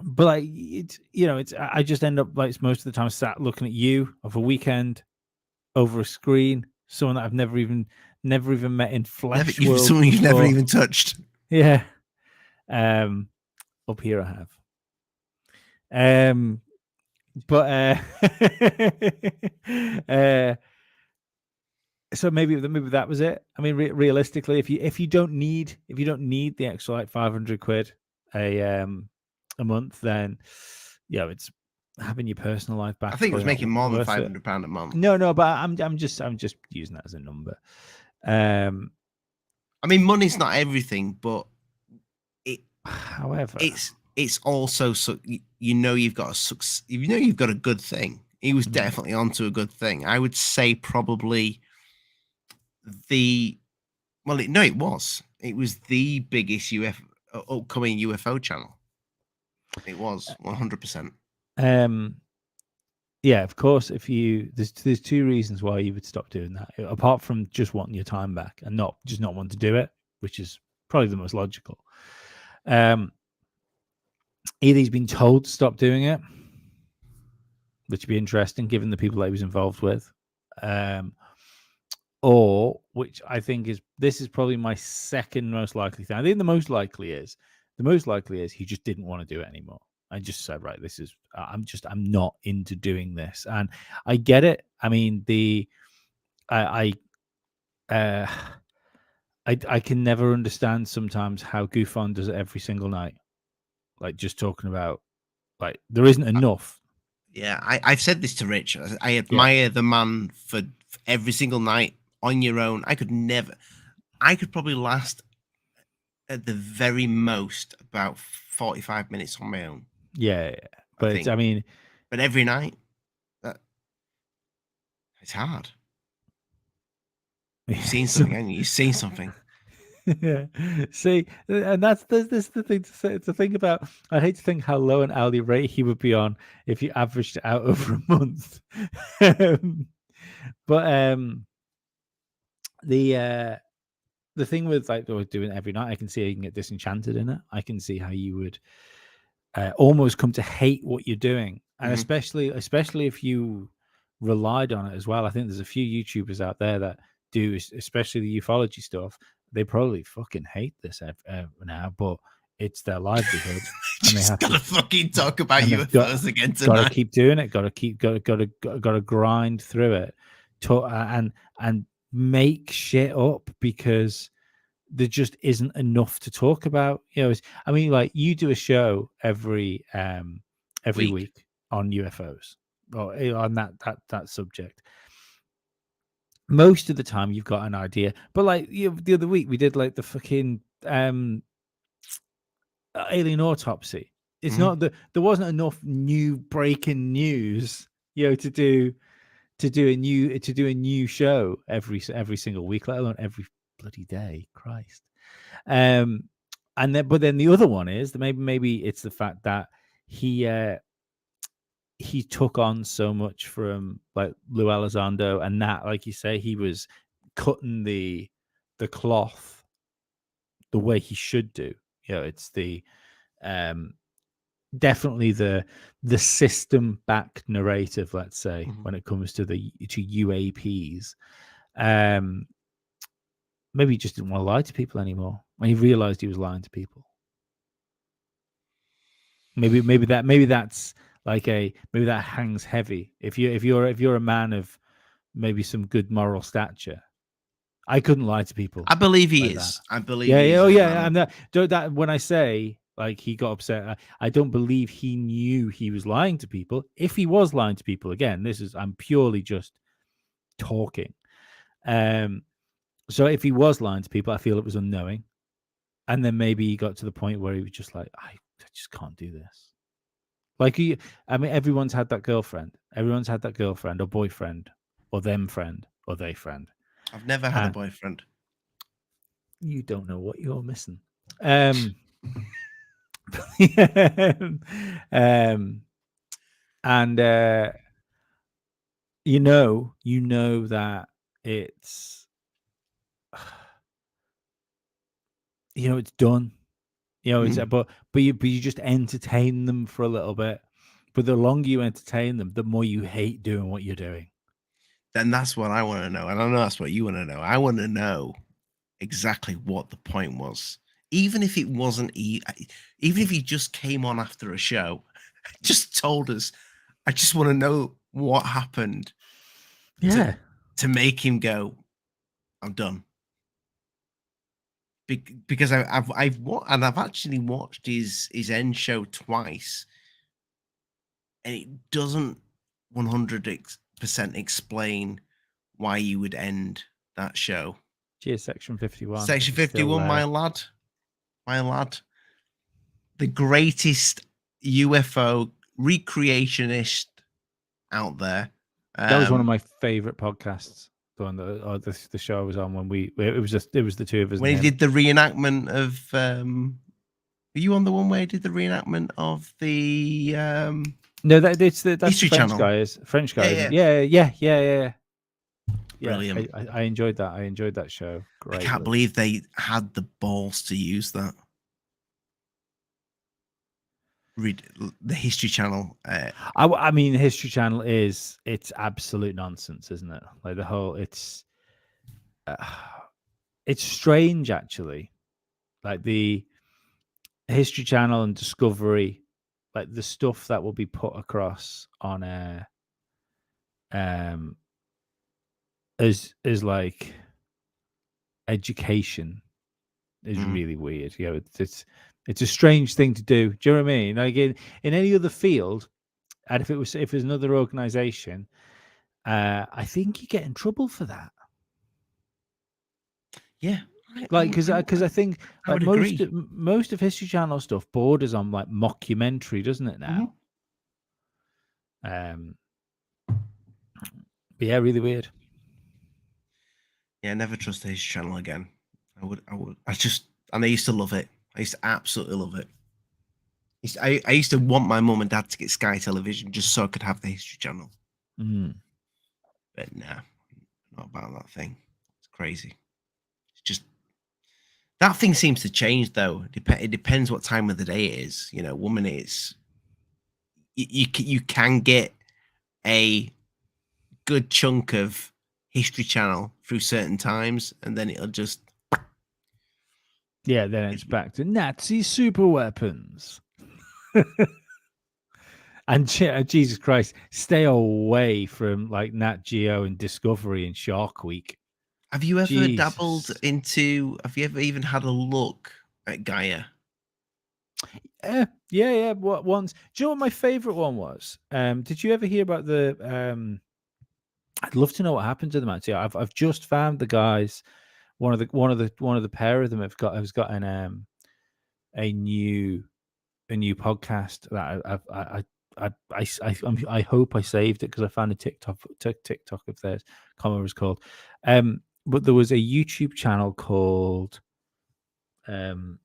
But like it's it's I just end up like most of the time sat looking at you of a weekend over a screen, someone that I've never even met in flesh world Someone you've never before. even touched. Yeah. Up here I have. But so maybe that was it. I mean, realistically, if you don't need the extra like 500 quid a month, then it's having your personal life back. I Is think it was probably making not more than worth it. £500 a month. No, but I'm just using that as a number. I mean, money's not everything, but However, it's also you've got you've got a good thing. He was definitely onto a good thing. I would say probably it was the biggest upcoming UFO channel. It was 100%. Yeah, of course. If there's two reasons why you would stop doing that, apart from just wanting your time back and not wanting to do it, which is probably the most logical. Either he's been told to stop doing it, which would be interesting given the people that he was involved with, or which I think this is probably my second most likely thing. I think the most likely is he just didn't want to do it anymore. I just said, right, I'm not into doing this, and I get it. I mean, I can never understand sometimes how Goofon does it every single night, like just talking about like there isn't enough. Yeah, I've said this to Rich. I admire the man for every single night on your own. I could probably last at the very most about 45 minutes on my own. Yeah, but but every night, it's hard. You've seen something, haven't you? You've seen something. Yeah. See, and this is the thing to think about. I hate to think how low an hourly rate he would be on if you averaged it out over a month. But the thing with like doing it every night, I can see how you can get disenchanted in it. I can see how you would almost come to hate what you're doing, and especially if you relied on it as well. I think there's a few YouTubers out there that do, especially the ufology stuff. They probably fucking hate this now, but it's their livelihood, and they have to fucking talk about UFOs again tonight. Got to keep doing it. Got to grind through it, and make shit up because there just isn't enough to talk about. I mean, like you do a show every week on UFOs or on that subject. Most of the time you've got an idea, but like the other week we did like the fucking alien autopsy. It's not that there wasn't enough new breaking news, to do a new show every single week, let alone every bloody day. Christ. And then the other one is that maybe it's the fact that he took on so much from like Lou Elizondo, and that, like you say, he was cutting the cloth the way he should do. It's the definitely the system back narrative, let's say, when it comes to UAPs. Maybe he just didn't want to lie to people anymore when he realized he was lying to people. Maybe that's like maybe that hangs heavy. If you're a man of maybe some good moral stature, I couldn't lie to people. I believe he is. That. I believe. Yeah, oh yeah. And that when I say like he got upset, I don't believe he knew he was lying to people. If he was lying to people, again, I'm purely just talking. So if he was lying to people, I feel it was unknowing. And then maybe he got to the point where he was just like, I just can't do this. Like, everyone's had that girlfriend. Everyone's had that girlfriend or boyfriend or them friend or they friend. I've never had a boyfriend. You don't know what you're missing. And you know that it's it's done. You know, but you just entertain them for a little bit. But the longer you entertain them, the more you hate doing what you're doing. Then that's what I want to know. And I know that's what you want to know. I want to know exactly what the point was. Even if it wasn't, even if he just came on after a show, just told us, I just want to know what happened Yeah. to make him go, I'm done. Because I've actually watched his end show twice, and it doesn't 100% explain why you would end that show. Cheers, Section 51. Section 51, my lad, the greatest UFO recreationist out there. That was one of my favorite podcasts. The one that the show I was on when it was the two of us. When he did the reenactment of were you on the one where he did the reenactment of the no, that's History the French Channel. guy. French guy. Yeah. Yeah. Brilliant. I enjoyed that. I enjoyed that show. Great. I can't believe they had the balls to use that. Read the History Channel. I mean, the History Channel it's absolute nonsense, isn't it? Like the whole it's strange actually. Like the History Channel and Discovery, like the stuff that will be put across on as like education is really weird. You know, it's a strange thing to do. Do you know what I mean? Like in any other field, and if it was another organization, I think you get in trouble for that. Yeah, like because I think like most of History Channel stuff borders on like mockumentary, doesn't it now? But yeah, really weird. Yeah, never trust the History Channel again. I would. And I used to love it. I used to absolutely love it. I used to want my mum and dad to get Sky Television just so I could have the History Channel. But nah, not about that thing. It's crazy. It's just that thing seems to change though. It depends what time of the day it is. You know, 1 minute it's you can get a good chunk of History Channel through certain times, and then it'll just then it's back to Nazi super weapons. And Jesus Christ, stay away from like Nat Geo and Discovery and Shark Week. Have you ever dabbled into? Have you ever even had a look at Gaia? Yeah. What once? Do you know what my favorite one was? Did you ever hear about the? I'd love to know what happened to them. Actually, I've just found the guys. One of the pair of them has got a new podcast that I hope I saved it because I found a TikTok of theirs. I can't remember what it's called. But there was a YouTube channel called oh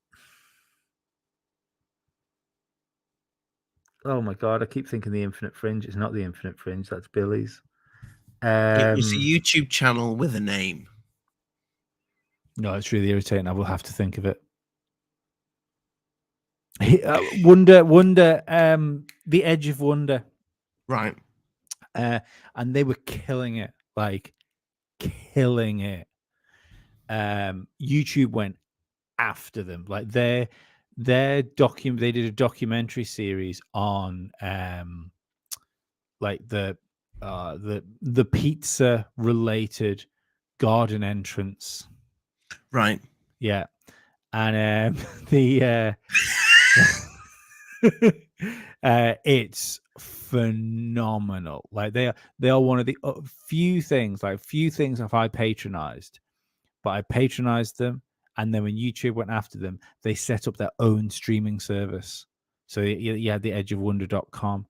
my god, I keep thinking the Infinite Fringe. It's not the Infinite Fringe, that's Billy's. It was a YouTube channel with a name. No, it's really irritating. I will have to think of it. Wonder, The Edge of Wonder. Right. And they were killing it, like killing it. YouTube went after them. Like they did a documentary series on like the pizza related garden entrance. Right. Yeah. And it's phenomenal. Like they are one of the few things have I patronized, but I patronized them, and then when YouTube went after them, they set up their own streaming service. So you had the edgeofwonder.com,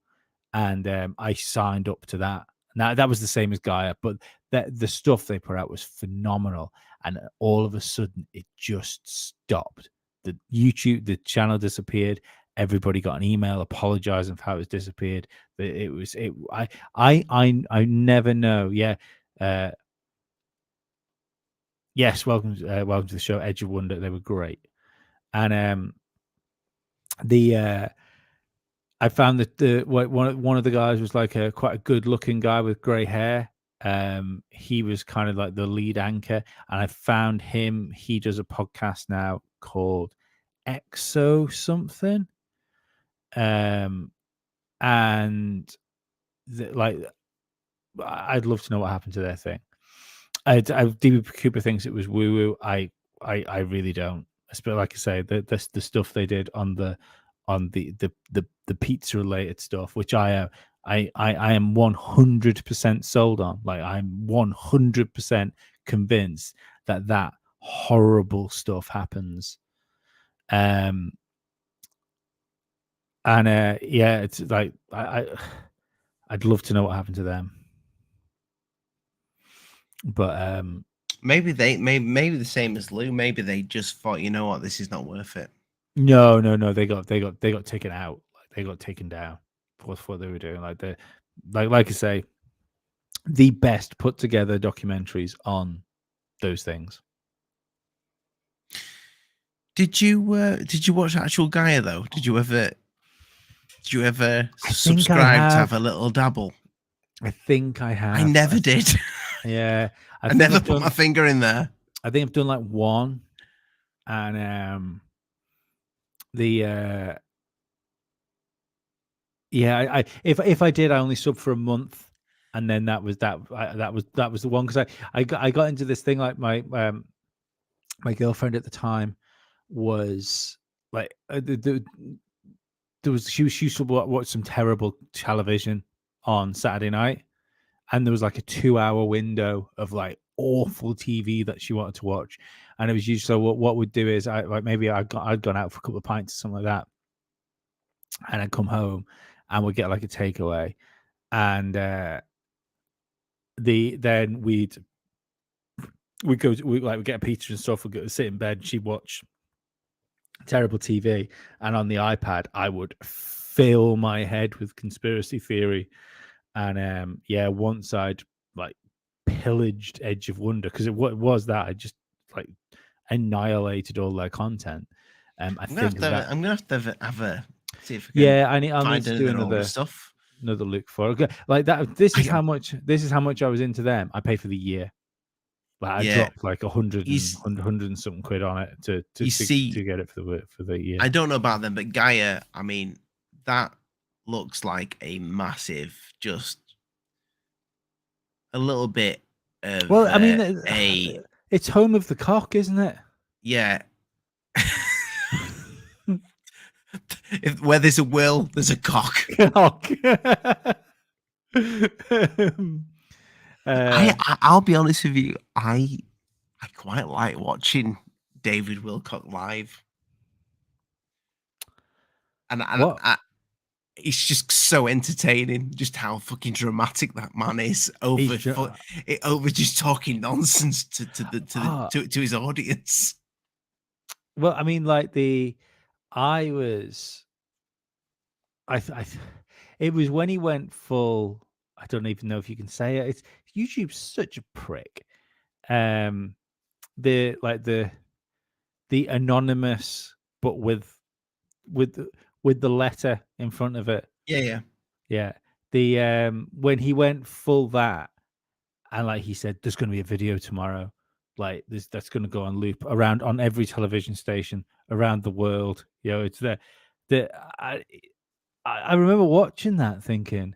and I signed up to that. Now that was the same as Gaia, but the stuff they put out was phenomenal, and all of a sudden it just stopped. The channel disappeared. Everybody got an email apologizing for how it was disappeared. I never know. Yeah. Yes, welcome to the show, Edge of Wonder. They were great, and the I found that one of the guys was like a quite a good looking guy with grey hair. He was kind of like the lead anchor, and I found him. He does a podcast now called Exo something. And like I'd love to know what happened to their thing. DB Cooper thinks it was woo woo. I really don't. But like I say, the stuff they did on the pizza related stuff, which I am 100% sold on. Like I'm 100% convinced that horrible stuff happens. And yeah, it's like I'd love to know what happened to them. But maybe maybe the same as Lou. Maybe they just thought, you know what, this is not worth it. no, they got taken out. Like they got taken down for what they were doing. Like they like I say, the best put together documentaries on those things. Did you watch actual Gaia though? Did you ever subscribe to have a little dabble? I think I have. I never did. Yeah, I never put my finger in there. I think I've done like one, and yeah, if I did, I only sub for a month, and then that was that was the one, because I got into this thing. Like my girlfriend at the time was like she used to watch some terrible television on Saturday night, and there was like a 2-hour window of like awful TV that she wanted to watch, and it was usually, so what we'd do is I'd gone out for a couple of pints or something like that, and I'd come home and we'd get like a takeaway, and then we'd go we'd get a pizza and stuff, we'd go sit in bed, she'd watch terrible TV, and on the iPad I would fill my head with conspiracy theory. And yeah, once I'd like pillaged Edge of Wonder, because it was that I just like annihilated all their content. I'm gonna have to have a see if I can. Yeah, I need to do another look for it. Like that. This is how much I was into them. I paid for the year. Like I dropped like 100 and something quid on it to get it for the year. I don't know about them, but Gaia, I mean, that looks like a massive, just a little bit of. Well, I mean, it's home of the cock, isn't it? Yeah. Where there's a will, there's a cock. I'll be honest with you. I quite like watching David Wilcock live, and it's just so entertaining. Just how fucking dramatic that man is over just talking nonsense to his audience. Well, I mean, like it was when he went full. I don't even know if you can say it. It's YouTube's such a prick. The anonymous, but with the letter in front of it. Yeah. The when he went full that, and like he said, there's going to be a video tomorrow, like that's going to go on loop around on every television station around the world. You know, it's I remember watching that thinking,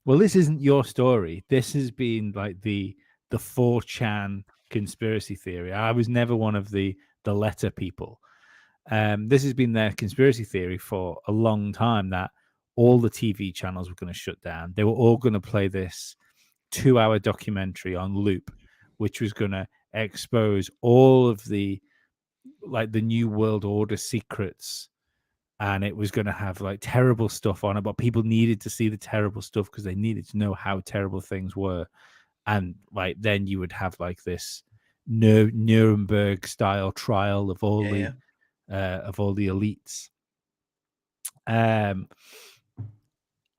well, this isn't your story. This has been like the 4chan conspiracy theory. I was never one of the letter people. This has been their conspiracy theory for a long time, that all the TV channels were going to shut down. They were all going to play this 2-hour documentary on loop, which was going to expose all of the new world order secrets, and it was going to have like terrible stuff on it, but people needed to see the terrible stuff because they needed to know how terrible things were. And like then you would have like this Nuremberg style trial of all the elites. But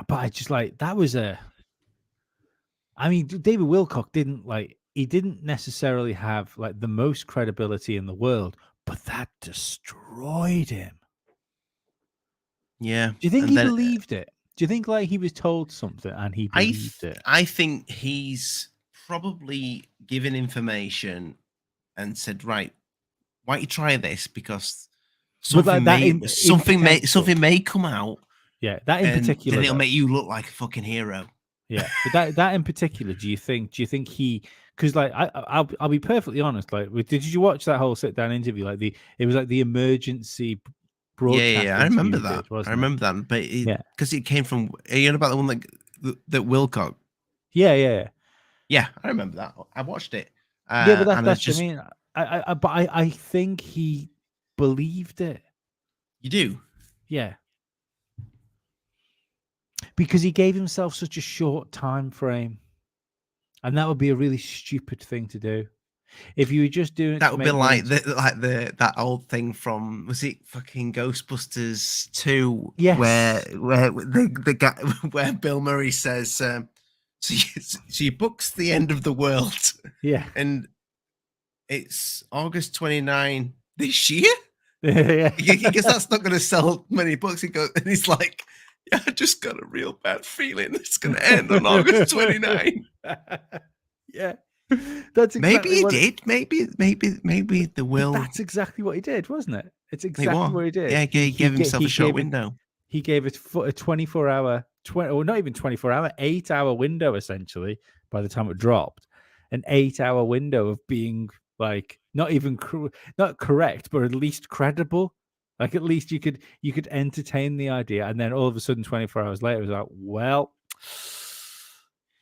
I just like that was I mean, David Wilcock didn't necessarily have like the most credibility in the world, but that destroyed him. Yeah. Do you think And he then believed it? Do you think like he was told something and he believed it? I think he's probably given information and said, right, why don't you try this? Because But like that in potential, something may come out, yeah, that in and then particular it'll though, make you look like a fucking hero. yeah. But that in particular, do you think he? Because like I'll be perfectly honest. Like, did you watch that whole sit down interview? Like it was like the emergency broadcast I interview remember he that. did, I wasn't it? remember that, but Yeah, because it came from, you know about the one that Wilcock. yeah. Yeah, I remember that. I watched it, Yeah, but and I that's what I just mean. I think he believed it. you do. Yeah, because he gave himself such a short time frame, and that would be a really stupid thing to do. If you were just doing it That to would be make money. like the that old thing from, was it fucking Ghostbusters 2, Yes. where the guy where Bill Murray says, so you books the end of the world, Yeah. and it's August 29 this year. Yeah. Because that's not going to sell many books. He goes, and he's like, yeah, I just got a real bad feeling it's going to end on August 29. Yeah. That's Maybe exactly he what it, did. Maybe the but will. that's exactly what he did, wasn't it? It's It exactly was. what he did. Yeah, he gave himself a short window. He gave it a 24-hour, or not even 24-hour, 8-hour window essentially. By the time it dropped, an 8-hour window of being like not even not correct, but at least credible. Like at least you could entertain the idea, and then all of a sudden, 24 hours later, it was like, well,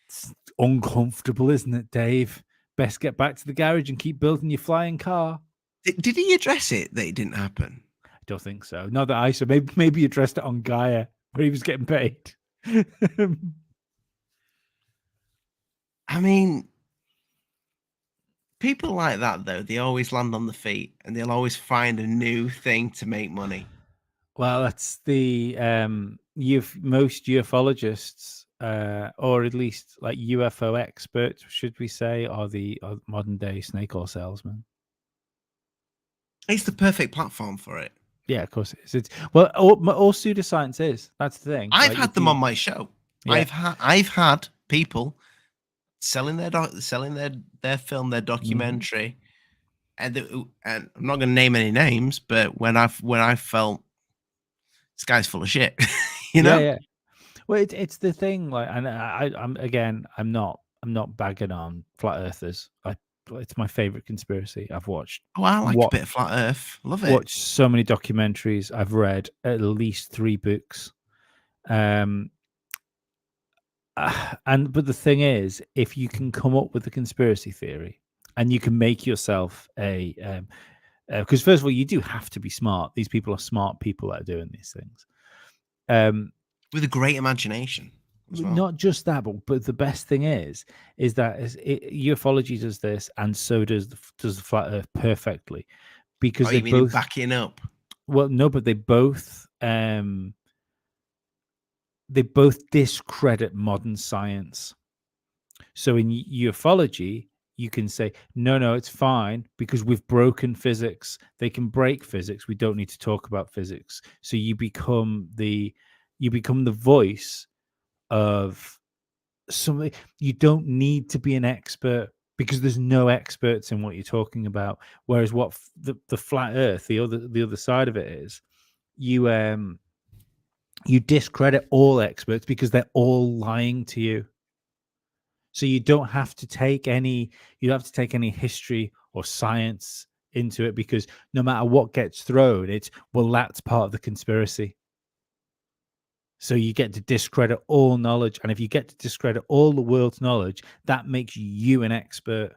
it's uncomfortable, isn't it, Dave? Best get back to the garage and keep building your flying car. Did he address it that it didn't happen? I don't think so. Not that I saw. Maybe he addressed it on Gaia where he was getting paid. I mean, people like that, though, they always land on the feet and they'll always find a new thing to make money. Well, that's the most ufologists, or at least like UFO experts, should we say, are modern day snake oil salesmen. It's the perfect platform for it. Yeah, of course it is. It's well, all pseudoscience is. That's the thing. I've Like, had them on my show. Yeah. I've had people selling their film, their Mm-hmm. documentary, and I'm not going to name any names, but when I felt this guy's full of shit, you know. Yeah. Well, it's the thing. Like, and I'm not bagging on flat earthers. It's my favorite conspiracy. I've watched. Oh, I like a bit of flat Earth. Love it. Watched so many documentaries. I've read at least 3 books. And but the thing is, if you can come up with a conspiracy theory and you can make yourself a because first of all, you do have to be smart. These people are smart people that are doing these things. With a great imagination. Well. Not just that, but the best thing is that ufology does this, and so does the flat Earth perfectly, because they both backing up. Well, no, but they both discredit modern science. So in ufology, you can say no, it's fine because we've broken physics. They can break physics. We don't need to talk about physics. So you become the voice of something. You don't need to be an expert because there's no experts in what you're talking about. Whereas what the flat Earth, the other side of it is, you discredit all experts because they're all lying to you. So you don't have to take any history or science into it, because no matter what gets thrown, that's part of the conspiracy. So you get to discredit all knowledge. And if you get to discredit all the world's knowledge, that makes you an expert,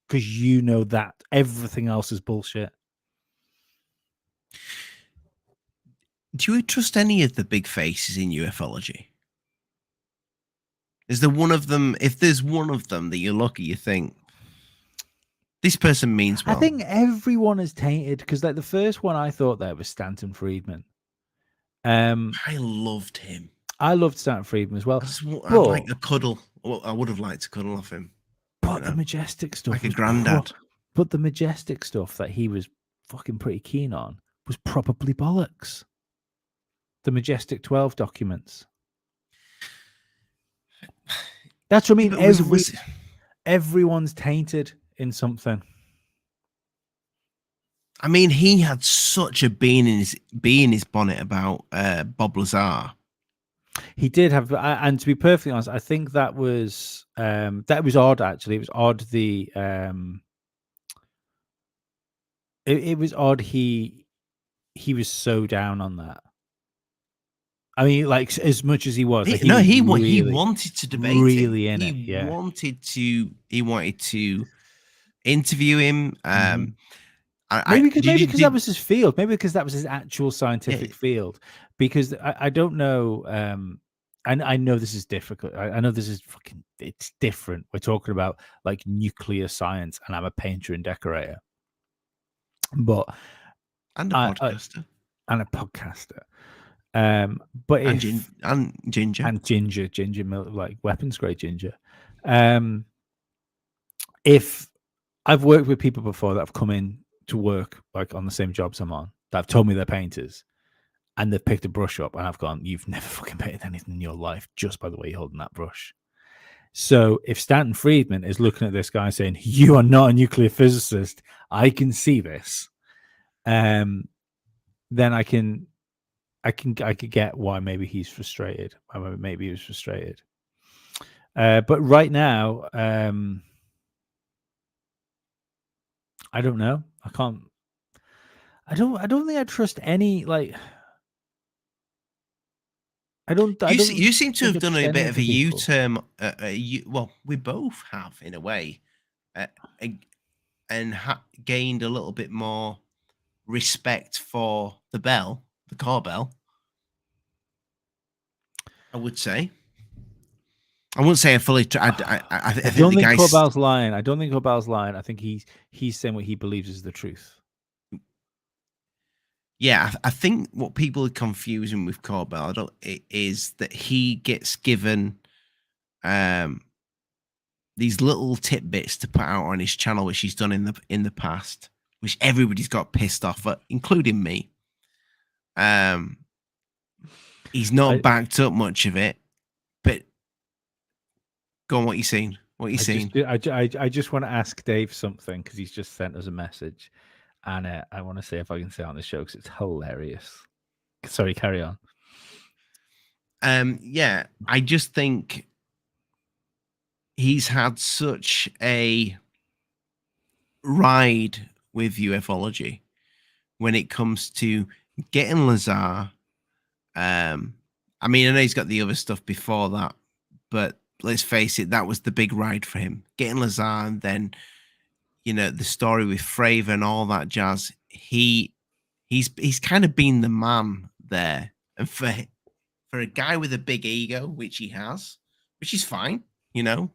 because you know that everything else is bullshit. Do you trust any of the big faces in ufology? Is there one of them? If there's one of them that you look at, you think, this person means well. I think everyone is tainted, because like the first one I thought that was Stanton Friedman. I loved him. I loved Stanton Friedman as well. I'd like a cuddle. Well, I would have liked to cuddle off him. But the majestic stuff, like a granddad. But the majestic stuff that he was fucking pretty keen on was probably bollocks. The Majestic 12 documents. That's what I mean. Everyone's tainted in something. I mean, he had such a bee in his bonnet about Bob Lazar. He did have, and to be perfectly honest, I think that was odd. Actually, it was odd. It was odd. He was so down on that. I mean, like as much as he was, like, he wanted to debate really him. He wanted to interview him. Maybe because that was his field. Maybe because that was his actual scientific field. Because I don't know. And I know this is difficult. I know this is it's different. We're talking about like nuclear science, and I'm a painter and decorator. But and a podcaster. And a podcaster. But and ginger milk, like weapons grade ginger. If I've worked with people before that have come in to work like on the same jobs I'm on, that have told me they're painters, and they've picked a brush up, and I've gone, "You've never fucking painted anything in your life just by the way you're holding that brush." So if Stanton Friedman is looking at this guy saying, "You are not a nuclear physicist, I can see this," then I could get why maybe he's frustrated. Maybe he was frustrated. But right now, I don't know. I don't think I trust any, like, you seem to have done a bit of a U-turn. Well, we both have in a way, and gained a little bit more respect for the car bell. I would say. I wouldn't say I fully. I don't think Corbell's lying. I don't think Corbell's lying. I think he's saying what he believes is the truth. Yeah, I think what people are confusing with Corbell is that he gets given these little tidbits to put out on his channel, which he's done in the past, which everybody's got pissed off at, including me. He's not backed up much of it, but go on. What you seen? What you seen? I just want to ask Dave something because he's just sent us a message. And I want to see if I can say it on the show because it's hilarious. Sorry, carry on. Yeah, I just think he's had such a ride with ufology when it comes to getting Lazar. I mean, I know he's got the other stuff before that, but let's face it, that was the big ride for him. Getting Lazar, and then the story with Fravor and all that jazz. He's kind of been the man there, and for a guy with a big ego, which he has, which is fine. When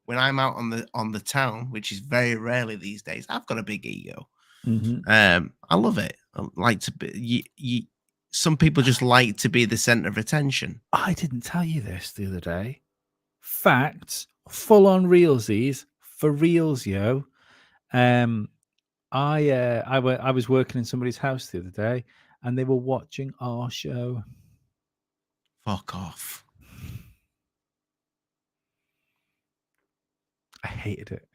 I'm out on the town, which is very rarely these days, I've got a big ego. Mm-hmm. I love it. I like to be. Some people just like to be the center of attention. I didn't tell you this the other day. Facts, full on realsies for reals, yo. I was working in somebody's house the other day, and they were watching our show. Fuck off. I hated it.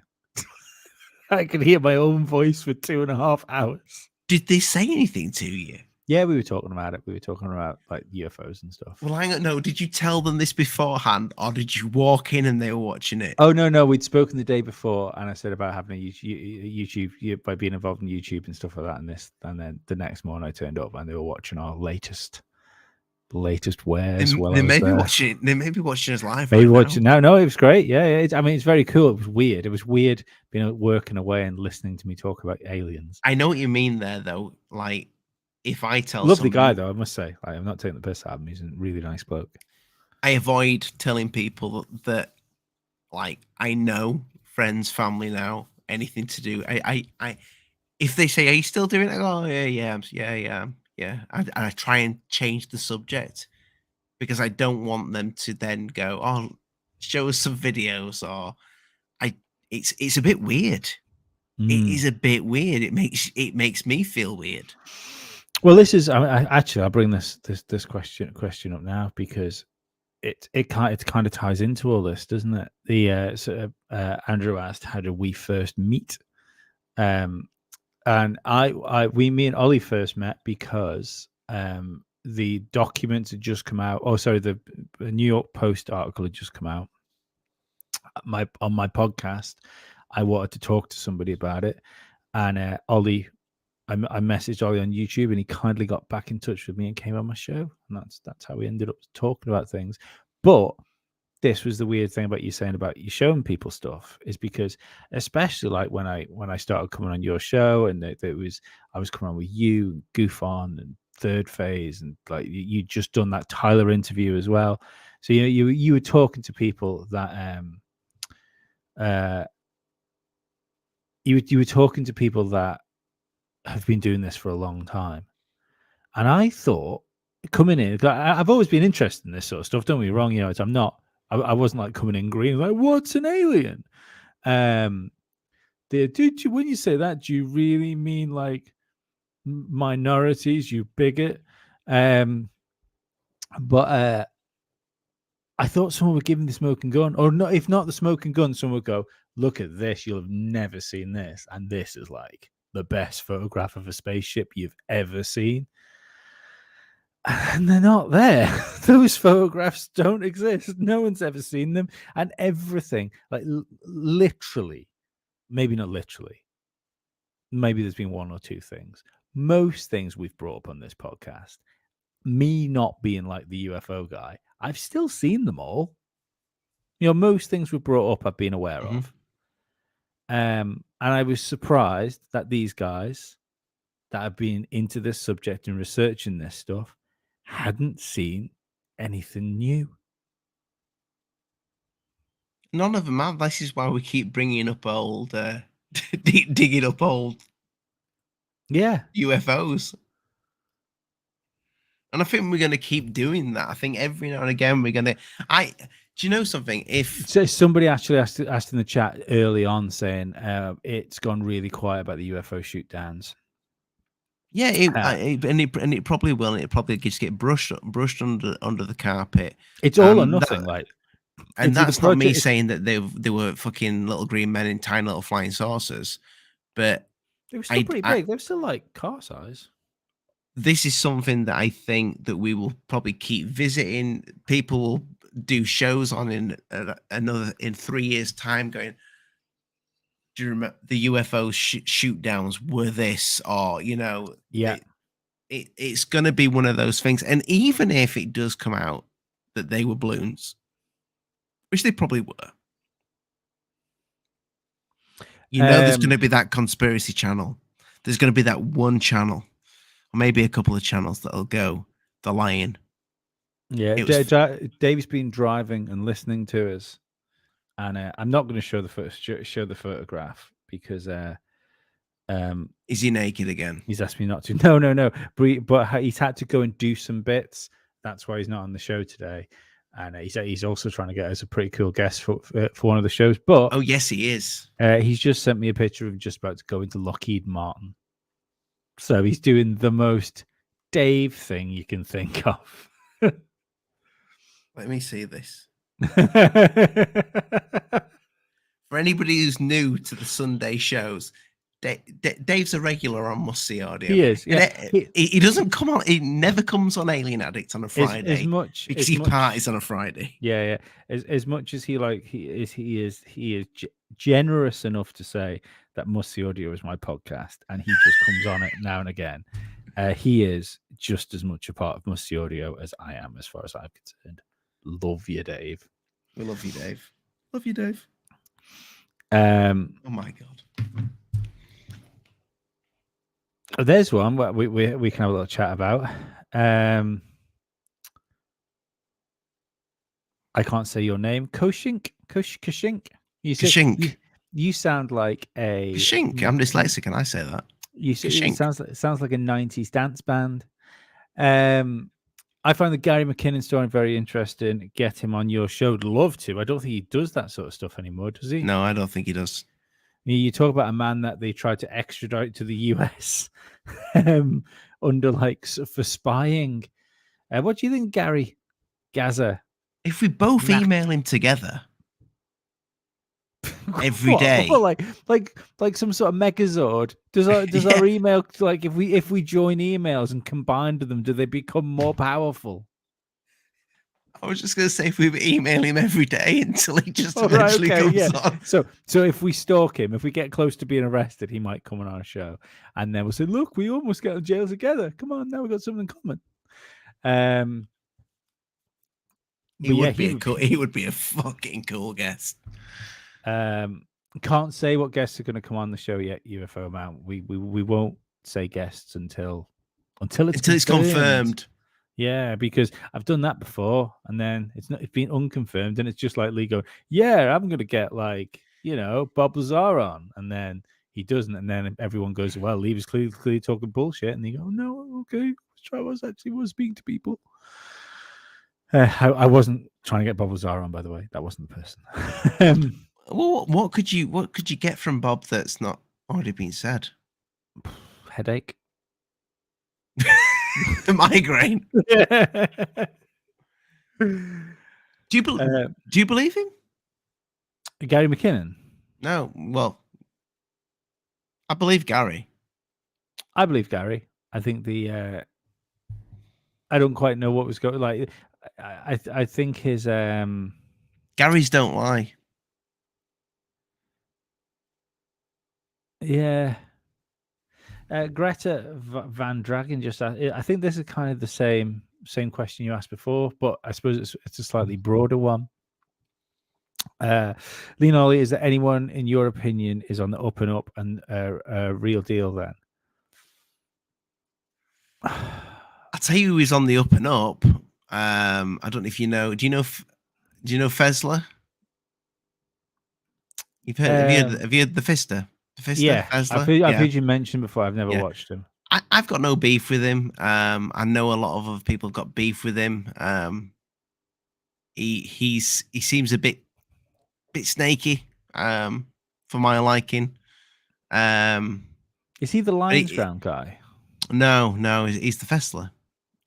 I could hear my own voice for 2.5 hours. Did they say anything to you? Yeah, we were talking about it. We were talking about like UFOs and stuff. Well, hang on. No, did you tell them this beforehand, or did you walk in and they were watching it? Oh no, we'd spoken the day before, and I said about having a YouTube by being involved in YouTube and stuff like that. And then the next morning I turned up and they were watching our latest wares. They may be watching. They may be watching us live. Maybe watching now. No, it was great. Yeah. I mean, it's very cool. It was weird. It was weird being working away and listening to me talk about aliens. I know what you mean there, though. Like, if I tell lovely guy though, I must say, I'm not taking the piss out of him. He's a really nice bloke. I avoid telling people that like I know friends, family now, anything to do. I if they say, "Are you still doing it?" I go, "Oh, yeah. I try and change the subject because I don't want them to then go, "Oh, show us some videos," or it's a bit weird. It is a bit weird. It makes me feel weird. Well, this is actually I'll bring this question up now because it kind of ties into all this, doesn't it? Andrew asked, how did we first meet? And me and Ollie first met because the documents had just come out. Oh, sorry, the New York Post article had just come out. On my podcast, I wanted to talk to somebody about it, and Ollie, I messaged Ollie on YouTube, and he kindly got back in touch with me and came on my show, and that's how we ended up talking about things. But this was the weird thing about you saying about you showing people stuff, is because especially like when I started coming on your show, and I was coming on with you, Goof On, and Third Phase, and like you just done that Tyler interview as well. So you were talking to people that you were talking to people that have been doing this for a long time, and I thought coming in, I've always been interested in this sort of stuff. Don't be wrong, I'm not. I wasn't like coming in green like, what's an alien? When you say that, do you really mean like minorities, you bigot? But I thought someone would give him the smoking gun, or not. If not the smoking gun, someone would go, look at this, you'll have never seen this, and this is like the best photograph of a spaceship you've ever seen. And they're not there. Those photographs don't exist. No one's ever seen them. And everything, like literally, maybe not literally, maybe there's been one or two things. Most things we've brought up on this podcast, me not being like the UFO guy, I've still seen them all. Most things we've brought up I've been aware of. And I was surprised that these guys that have been into this subject and researching this stuff hadn't seen anything new. None of them have. This is why we keep bringing up old, digging up old, UFOs. And I think we're going to keep doing that. I think every now and again we're going to. Do you know something? If so, somebody actually asked in the chat early on saying it's gone really quiet about the UFO shoot downs. Yeah, and it probably will. And it probably just get brushed under the carpet. It's all or nothing, and that's not me saying that they were fucking little green men in tiny little flying saucers, but they were still pretty big. They were still like car size. This is something that I think that we will probably keep visiting. People will do shows on in 3 years' time, going, do you remember the UFO shoot downs were this, or it's going to be one of those things. And even if it does come out that they were balloons, which they probably were, there's going to be that conspiracy channel. There's going to be that one channel, or maybe a couple of channels that'll go the lion. Yeah, Dave's been driving and listening to us, and I'm not going to show the photograph because is he naked again? He's asked me not to. No. But he's had to go and do some bits. That's why he's not on the show today. And he's also trying to get us a pretty cool guest for one of the shows. But oh yes, he is. He's just sent me a picture of him just about to go into Lockheed Martin. So he's doing the most Dave thing you can think of. Let me see this. For anybody who's new to the Sunday shows, Dave's a regular on Must See Audio. He is. Yeah. He doesn't come on. He never comes on Alien Addict on a Friday because he parties on a Friday. Yeah. As much as he is generous enough to say that Must See Audio is my podcast, and he just comes on it now and again. He is just as much a part of Must See Audio as I am, as far as I'm concerned. Love you, Dave. We love you, Dave. Love you, Dave. Oh my God. There's one where we can have a little chat about. I can't say your name. Kashink. You sound like a Kashink. I'm dyslexic, and I say that. It sounds like a 90s dance band. I find the Gary McKinnon story very interesting. Get him on your show. I'd love to. I don't think he does that sort of stuff anymore, does he? No, I don't think he does. You talk about a man that they tried to extradite to the US under like for spying. What do you think, Gary Gaza? If we both Mac- email him together every what day, like some sort of megazord? Does Yeah. our email, like, if we join emails and combine them, do they become more powerful? I was just going to say if we email him every day until he just Oh, right, eventually okay, comes yeah. on. So if we stalk him, if we get close to being arrested, he might come on our show, and then we'll say, "Look, we almost got in jail together. Come on, now we got something in common." But yeah, He would be a fucking cool guest. Can't say what guests are going to come on the show yet. UFO man, we won't say guests until it's confirmed. Yeah, because I've done that before, and then it's been unconfirmed, and it's just like Lee going, "Yeah, I'm going to get, like, Bob Lazar on," and then he doesn't, and then everyone goes, "Well, Lee was clearly talking bullshit," and they go, "No, okay, I was speaking to people." I wasn't trying to get Bob Lazar on, by the way. That wasn't the person. Well, what could you get from Bob that's not already been said? Headache. Migraine. Do you believe him? Gary McKinnon? No. Well, I believe Gary. I believe Gary. I think I don't quite know what was going. Like, I think his Gary's don't lie. Yeah. Greta Van Dragon just asked, I think this is kind of the same question you asked before, but I suppose it's a slightly broader one. Lean Ollie, is there anyone in your opinion is on the up and up and a real deal then? I'll tell you who is on the up and up. I don't know if you know. Do you know Fezler? You've heard? Have you heard the Fister? Yeah, Fezler? I've heard you mention before. I've never watched him. I've got no beef with him. I know a lot of other people got beef with him. He seems a bit snaky, for my liking. Is he the Lions Ground guy? No, he's the Fessler.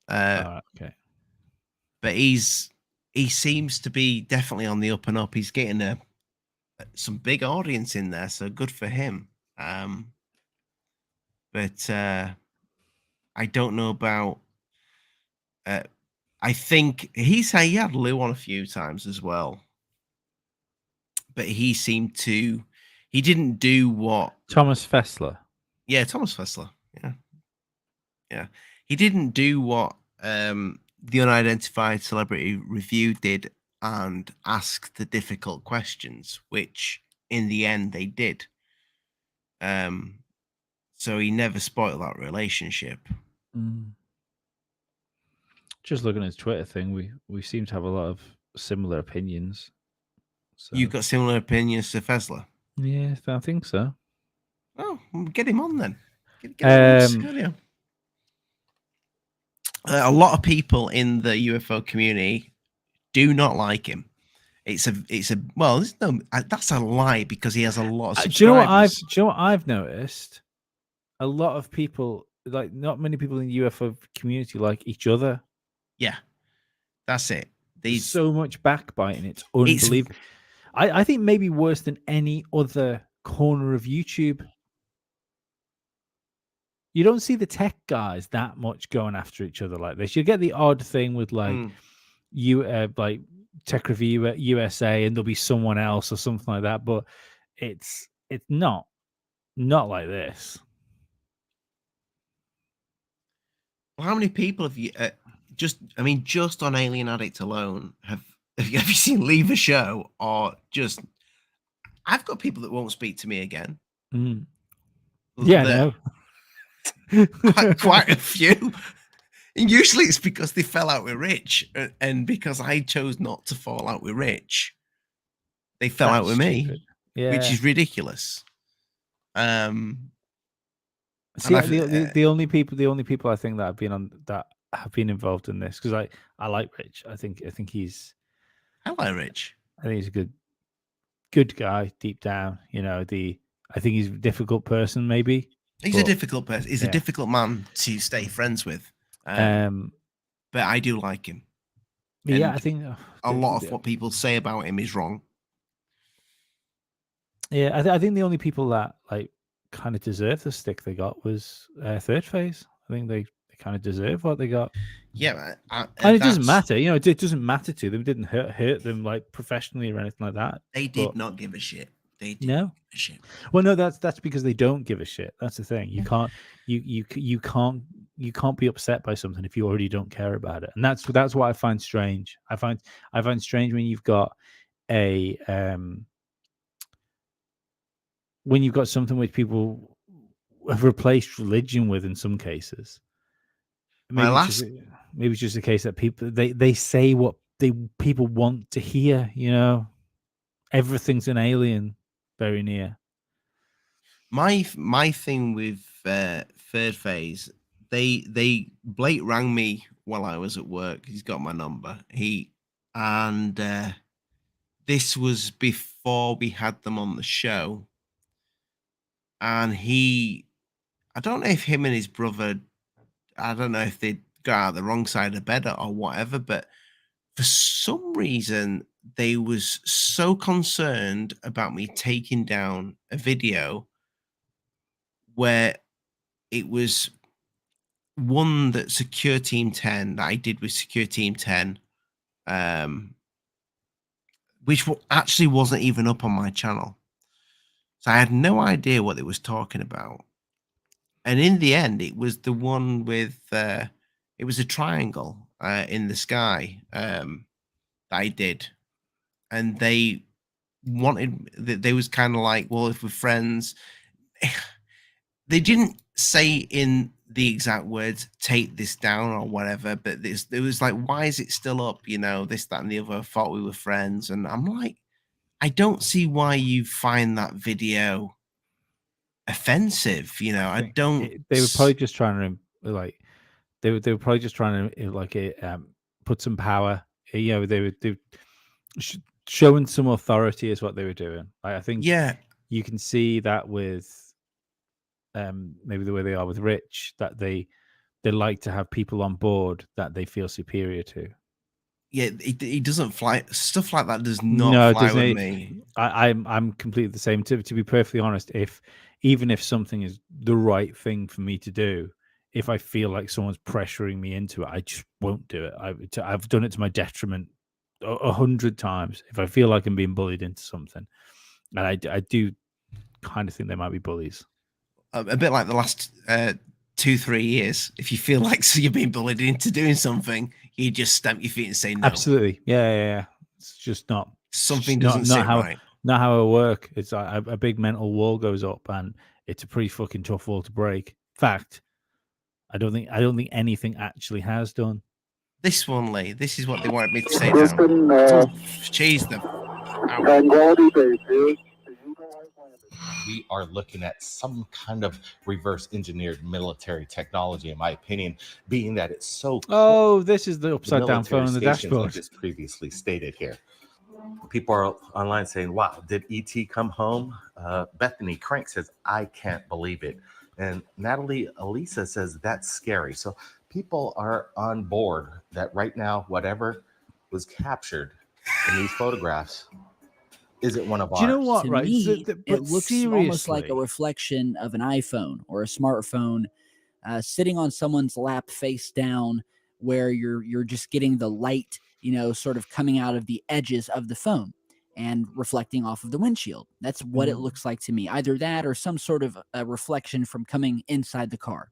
Okay. But he seems to be definitely on the up and up. He's getting some big audience in there, so good for him. But I don't know about. I think he had Lou on a few times as well, but he seemed to. He didn't do what Thomas Fessler. Yeah, Thomas Fessler. Yeah. He didn't do what the Unidentified Celebrity Review did and ask the difficult questions, which in the end they did. So he never spoiled that relationship. Just looking at his Twitter thing, we seem to have a lot of similar opinions. So. You've got similar opinions to Fessler? Yeah, I think so. Oh, get him on then. Get him on. A lot of people in the UFO community do not like him. It's a well, that's a lie because he has a lot of subscribers. Do you know what I've noticed? A lot of people, like, not many people in the UFO community like each other. Yeah, that's it. There's so much backbiting. It's unbelievable. I think maybe worse than any other corner of YouTube. You don't see the tech guys that much going after each other like this. You get the odd thing with like like Tech Review USA, and there'll be someone else or something like that, but it's not like this. Well, how many people have you just on Alien Addict alone have you seen leave a show or just? I've got people that won't speak to me again. Yeah, no. Quite a few. And usually it's because they fell out with Rich, and because I chose not to fall out with Rich, they fell out with me, which is ridiculous. See, the only people I think that have been involved in this, because I like Rich. I think I like Rich. I think he's a good guy deep down. I think he's a difficult person, maybe. He's a But difficult person. He's a yeah. difficult man to stay friends with. Um, But I do like him. yeah, And I think a lot of what people say about him is wrong. yeah, I think the only people that like kind of deserve the stick they got was Third Phase. I think they kind of deserve what they got. Yeah, And it doesn't matter, you know. It doesn't matter to them. It didn't hurt them like professionally or anything like that. They But did not give a shit. They did no, not give a shit. well, no, that's because they don't give a shit. That's the thing. You can't you can't be upset by something if you already don't care about it, and that's what I find strange. I find strange when you've got a when you've got something which people have replaced religion with in some cases. Maybe it's just a case that people they say what people want to hear. You know, everything's an alien very near. My thing with Third Phase, Blake rang me while I was at work. He's got my number. And this was before we had them on the show, and I don't know if him and his brother, I don't know if they got out the wrong side of bed or whatever, but for some reason they was so concerned about me taking down a video where it was one that Secure Team 10 that I did with Secure Team 10, which actually wasn't even up on my channel. So I had no idea what it was talking about. And in the end, it was the one with, it was a triangle in the sky that I did. And they they was kind of like, well, if we're friends, they didn't say in the exact words, take this down or whatever, but it was like, why is it still up? You know, this, that, and the other. I thought we were friends. And I'm like, I don't see why you find that video offensive. You know, I don't. They were probably just trying to like they were probably just trying to like put some power. You know, they were showing some authority is what they were doing. I think Yeah, you can see that with maybe the way they are with Rich, that they like to have people on board that they feel superior to. yeah, he doesn't fly. Stuff like that does not No, fly there's with no. me. I'm completely the same. To be perfectly honest, even if something is the right thing for me to do, if I feel like someone's pressuring me into it, I just won't do it. I've done it to my detriment 100 times. If I feel like I'm being bullied into something, and I do kind of think they might be bullies. A bit like the last 2-3 years. If you feel like you're being bullied into doing something, you just stamp your feet and say no. Absolutely, yeah. It's just not Something doesn't sit right. Not how it work. It's a big mental wall goes up, and it's a pretty fucking tough wall to break. Fact, I don't think anything actually has done. This one, Lee. This is what they wanted me to say now. Jeez, the we are looking at some kind of reverse engineered military technology, in my opinion, being that it's so. Oh, this is the upside down phone on the dashboard. Like just previously stated here. People are online saying, wow, did ET come home? Bethany Crank says, I can't believe it. And Natalie Elisa says, that's scary. So people are on board that right now, whatever was captured in these photographs isn't one of ours. Do you know what, to right? me, it looks almost like a seriously, reflection of an iPhone or a smartphone sitting on someone's lap face down, where you're just getting the light, you know, sort of coming out of the edges of the phone and reflecting off of the windshield. That's what it looks like to me. Either that or some sort of a reflection from coming inside the car.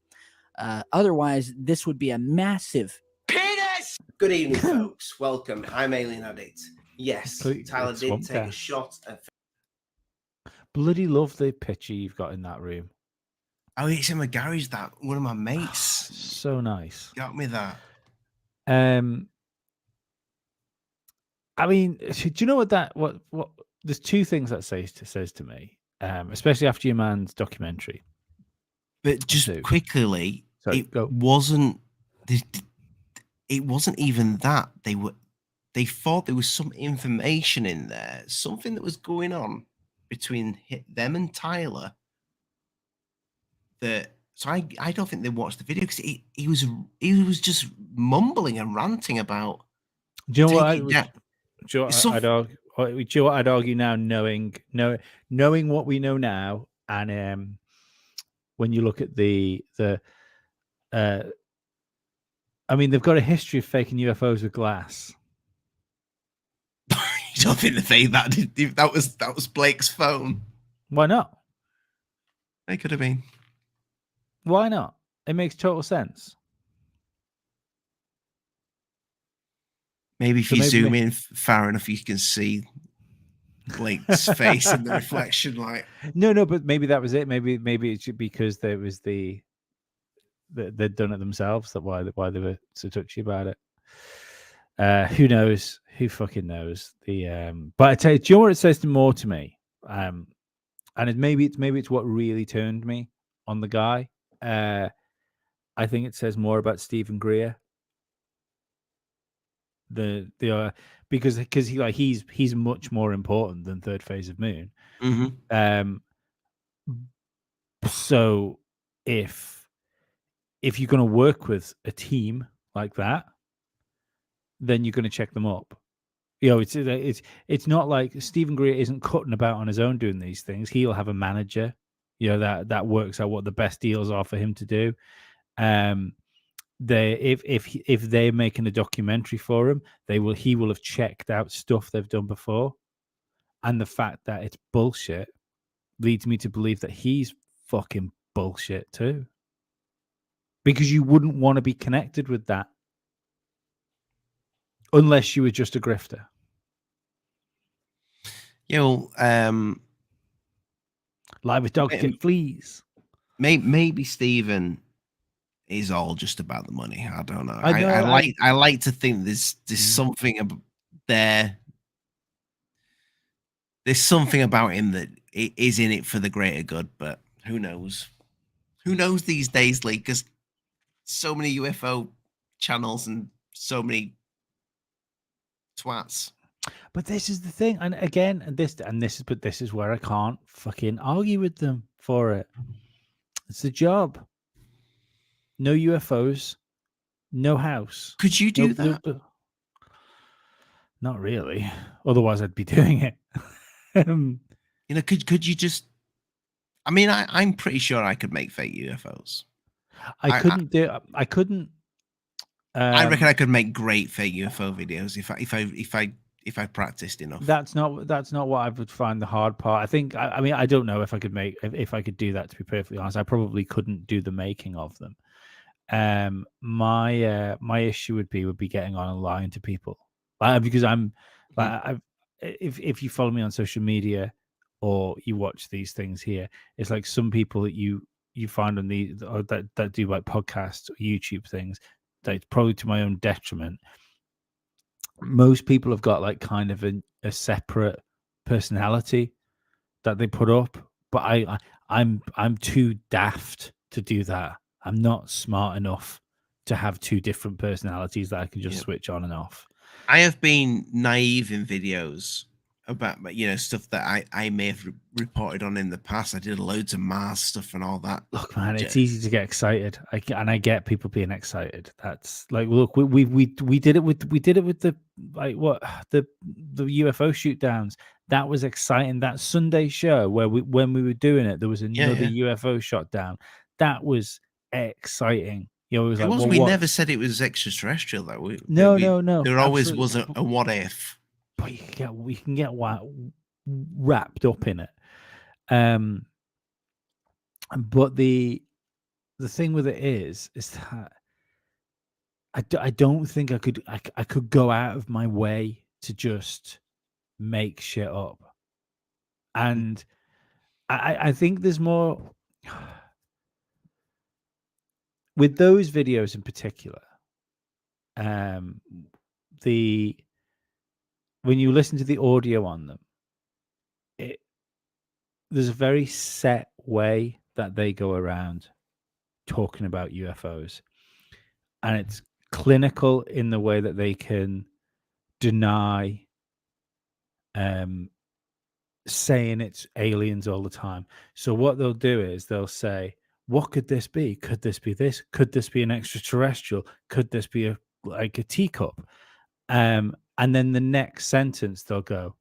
Otherwise, this would be a massive penis. Good evening, folks. Welcome. I'm Alien Addict. Yes, Please, Tyler it's did one take a test. shot at. Bloody love the picture you've got in that room. Oh, it's in my garage. That one of my mates So nice. got me that. I mean, do you know what? There's two things that says to me, especially after your man's documentary. But just quickly, wasn't. It wasn't even that. They thought there was some information in there, something that was going on between them and Tyler that. So I don't think they watched the video because he was just mumbling and ranting about Do you know what? taking it down. Do you know It's what so I'd argue? Do you know what I'd argue now, knowing what we know now, and when you look at I mean, they've got a history of faking UFOs with glass. You don't think that was Blake's phone? Why not? It could have been. Why not? It makes total sense. Maybe if So you maybe- zoom in far enough, you can see Blake's face in the reflection light. No, but maybe that was it. Maybe it's because there was they'd done it themselves. That why they were so touchy about it. Who knows? Who fucking knows? But I tell you, do you know what it says more to me? And maybe it's what really turned me on the guy. I think it says more about Stephen Greer. Because he's much more important than Third Phase of Moon. Mm-hmm. So if you're going to work with a team like that, then you're going to check them up. It's not like Stephen Greer isn't cutting about on his own doing these things. He'll have a manager, that works out what the best deals are for him to do. If they're making a documentary for him, he will have checked out stuff they've done before, and the fact that it's bullshit leads me to believe that he's fucking bullshit too, because you wouldn't want to be connected with that unless you were just a grifter. Live with dogs get fleas. Maybe Stephen is all just about the money. I don't know. I I like to think there's something there. There's something about him that is in it for the greater good, but who knows? Who knows these days, Lee? Because so many UFO channels and so many twats. But this is the thing, and again, this is where I can't fucking argue with them for it. It's the job. No UFOs, no house. Could you do that? Not really. Otherwise, I'd be doing it. Could you just? I mean, I'm pretty sure I could make fake UFOs. I couldn't. I reckon I could make great fake UFO videos if I practiced enough. That's not what I would find the hard part. I think. I mean, I don't know if I could do that. To be perfectly honest, I probably couldn't do the making of them. My issue would be getting on and lying to people, because I'm if you follow me on social media or you watch these things here, it's like some people that you find on that do like podcasts or YouTube things, that it's probably to my own detriment. Most people have got like kind of a separate personality that they put up, but I'm too daft to do that. I'm not smart enough to have two different personalities that I can just switch on and off. I have been naive in videos about stuff that I may have reported on in the past. I did loads of Mars stuff and all that. Look, man, it's easy to get excited. I get people being excited. That's like, look, we did it with the UFO shoot downs. That was exciting. That Sunday show when we were doing it, there was another UFO shot down. That was exciting. It was like, we never said it was extraterrestrial though. No. There always was a what if. But we can get wrapped up in it. But the thing with it is that I don't think I could go out of my way to just make shit up. And I think there's more with those videos in particular. When you listen to the audio on them, there's a very set way that they go around talking about UFOs, and it's clinical in the way that they can deny saying it's aliens all the time. So what they'll do is they'll say, what could this be? Could this be this? Could this be an extraterrestrial? Could this be a teacup? And then the next sentence they'll go,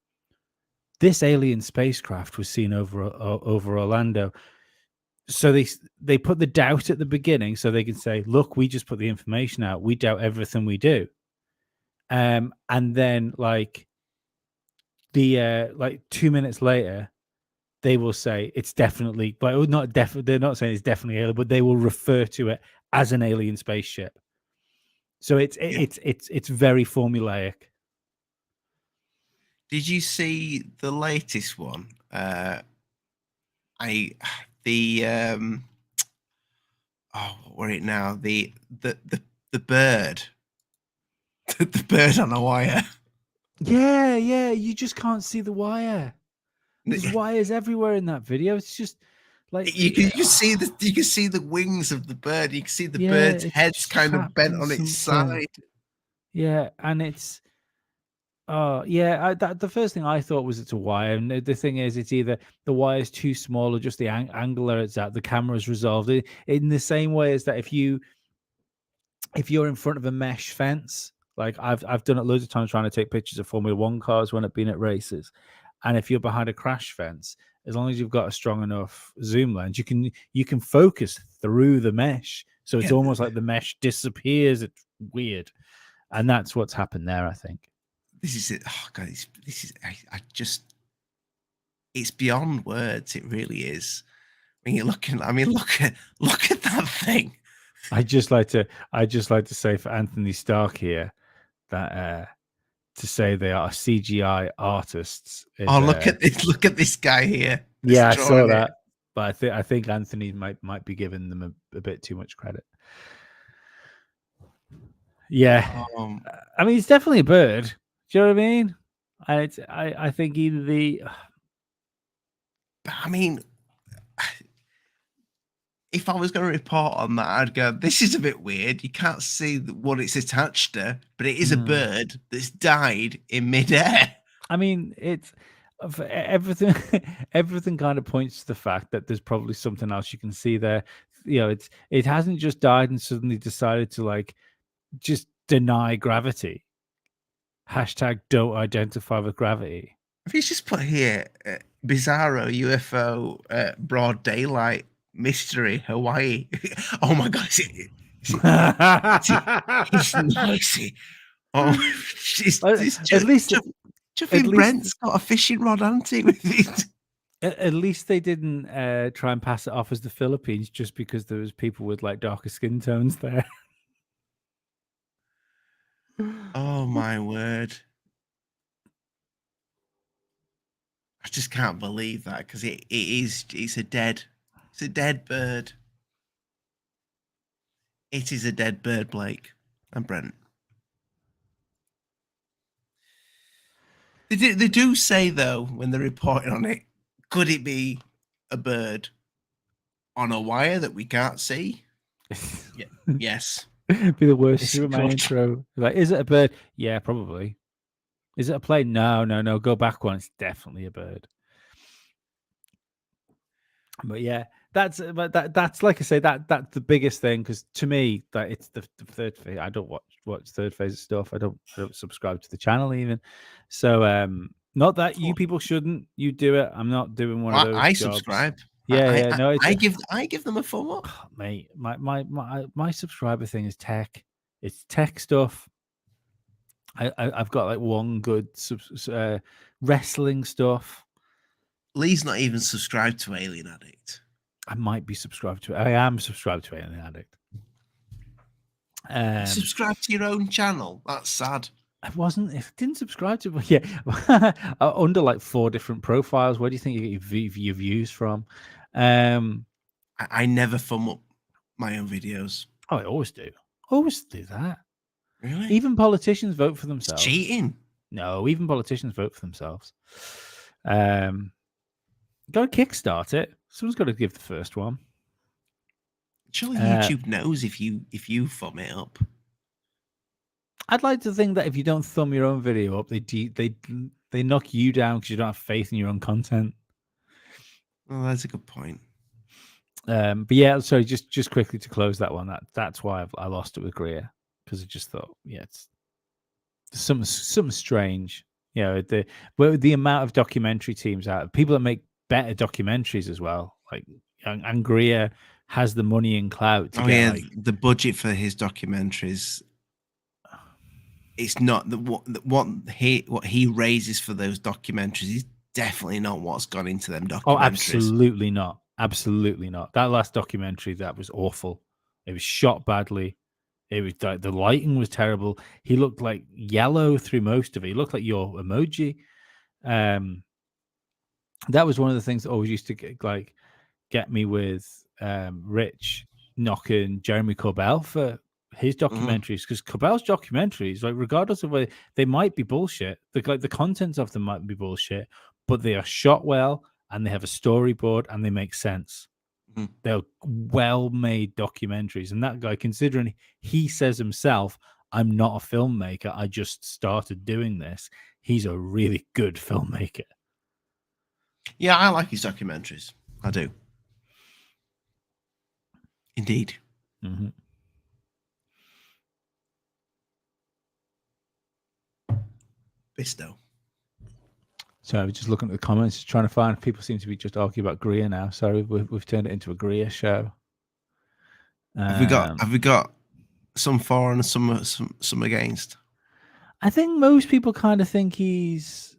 this alien spacecraft was seen over Orlando. So they put the doubt at the beginning so they can say, look, we just put the information out. We doubt everything we do. And then like 2 minutes later, they will say it's definitely, but not definitely. They're not saying it's definitely alien, but they will refer to it as an alien spaceship. So it's very formulaic. Did you see the latest one? What were it now? The bird, the bird on a wire. Yeah, you just can't see the wire. There's wires everywhere in that video. It's just like you can see the wings of the bird. You can see the bird's head's kind of bent on its side. Yeah, and it's the first thing I thought was it's a wire, and the thing is, it's either the wire's too small or just the angle that it's at. The camera's resolved it in the same way as that if you're in front of a mesh fence, like I've done it loads of times trying to take pictures of Formula One cars when I've been at races, and if you're behind a crash fence, as long as you've got a strong enough zoom lens, you can focus through the mesh, so it's almost like the mesh disappears. It's weird, and that's what's happened there, I think. This is it. Oh God, it's beyond words. It really is. When you're looking, I mean, look at that thing. I just like to say for Anthony Stark here that to say they are CGI artists. Look at this! Look at this guy here. Yeah, I saw that, but I think Anthony might be giving them a bit too much credit. Yeah, I mean, it's definitely a bird. Do you know what I mean? I think either the. But I mean, if I was going to report on that, I'd go, this is a bit weird. You can't see what it's attached to, but it is a bird that's died in midair. I mean, it's everything. Everything kind of points to the fact that there's probably something else you can see there. You know, it hasn't just died and suddenly decided to like just deny gravity. Hashtag don't identify with gravity. If you just put here, Bizarro UFO broad daylight mystery Hawaii. Oh my God, it's noisy. Oh, at least Brent's got a fishing rod, hasn't he? With it. At least they didn't try and pass it off as the Philippines just because there was people with like darker skin tones there. Oh my word. I just can't believe that because it's a dead bird. It is a dead bird, Blake and Brent. They do say though, when they're reporting on it, could it be a bird on a wire that we can't see? Yeah. Yes. Be the worst Superman intro. Like, is it a bird? Yeah, probably. Is it a plane? No. Go back one. It's definitely a bird. But yeah, that's like I say, that's the biggest thing because to me that it's the third phase. I don't watch third phase stuff. I don't subscribe to the channel even. So not that you people shouldn't. You do it. I'm not doing one of those. I jobs. Subscribe. Yeah, no. I give them a thumb up, mate. My subscriber thing is tech. It's tech stuff. I've got like one good wrestling stuff. Lee's not even subscribed to Alien Addict. I might be subscribed to it. I am subscribed to Alien Addict. Subscribe to your own channel. That's sad. I didn't subscribe to it. Yeah, under like 4 different profiles. Where do you think you get your views from? I never thumb up my own videos. Oh, I always do. Always do that. Really? Even politicians vote for themselves. It's cheating. No, even politicians vote for themselves. Go kickstart it. Someone's got to give the first one. Surely YouTube knows if you thumb it up. I'd like to think that if you don't thumb your own video up, they knock you down because you don't have faith in your own content. Well, that's a good point. But yeah, sorry, just quickly to close that one. That's why I lost it with Greer, because I just thought, yeah, it's something strange. You know, the amount of documentary teams out, people that make better documentaries as well, like and Greer has the money and clout to Oh get yeah, like the budget for his documentaries. It's not what he raises for those documentaries is definitely not what's gone into them documentaries. oh, absolutely not, absolutely not. That last documentary, that was awful. It was shot badly. It was the lighting was terrible. He looked like yellow through most of it. He looked like your emoji. That was one of the things that always used to get me with Rich knocking Jeremy Corbell for his documentaries, because Corbell's documentaries, like regardless of whether they might be bullshit, the contents of them might be bullshit, but they are shot well and they have a storyboard and they make sense. They're well-made documentaries, and that guy, considering he says himself, "I'm not a filmmaker. I just started doing this." He's a really good filmmaker. Yeah, I like his documentaries. I do. Indeed. Mm-hmm. Bisto. So I was just looking at the comments, trying to find. People seem to be just arguing about Greer now. Sorry, we've turned it into a Greer show. Have we got some for and some against? I think most people kind of think he's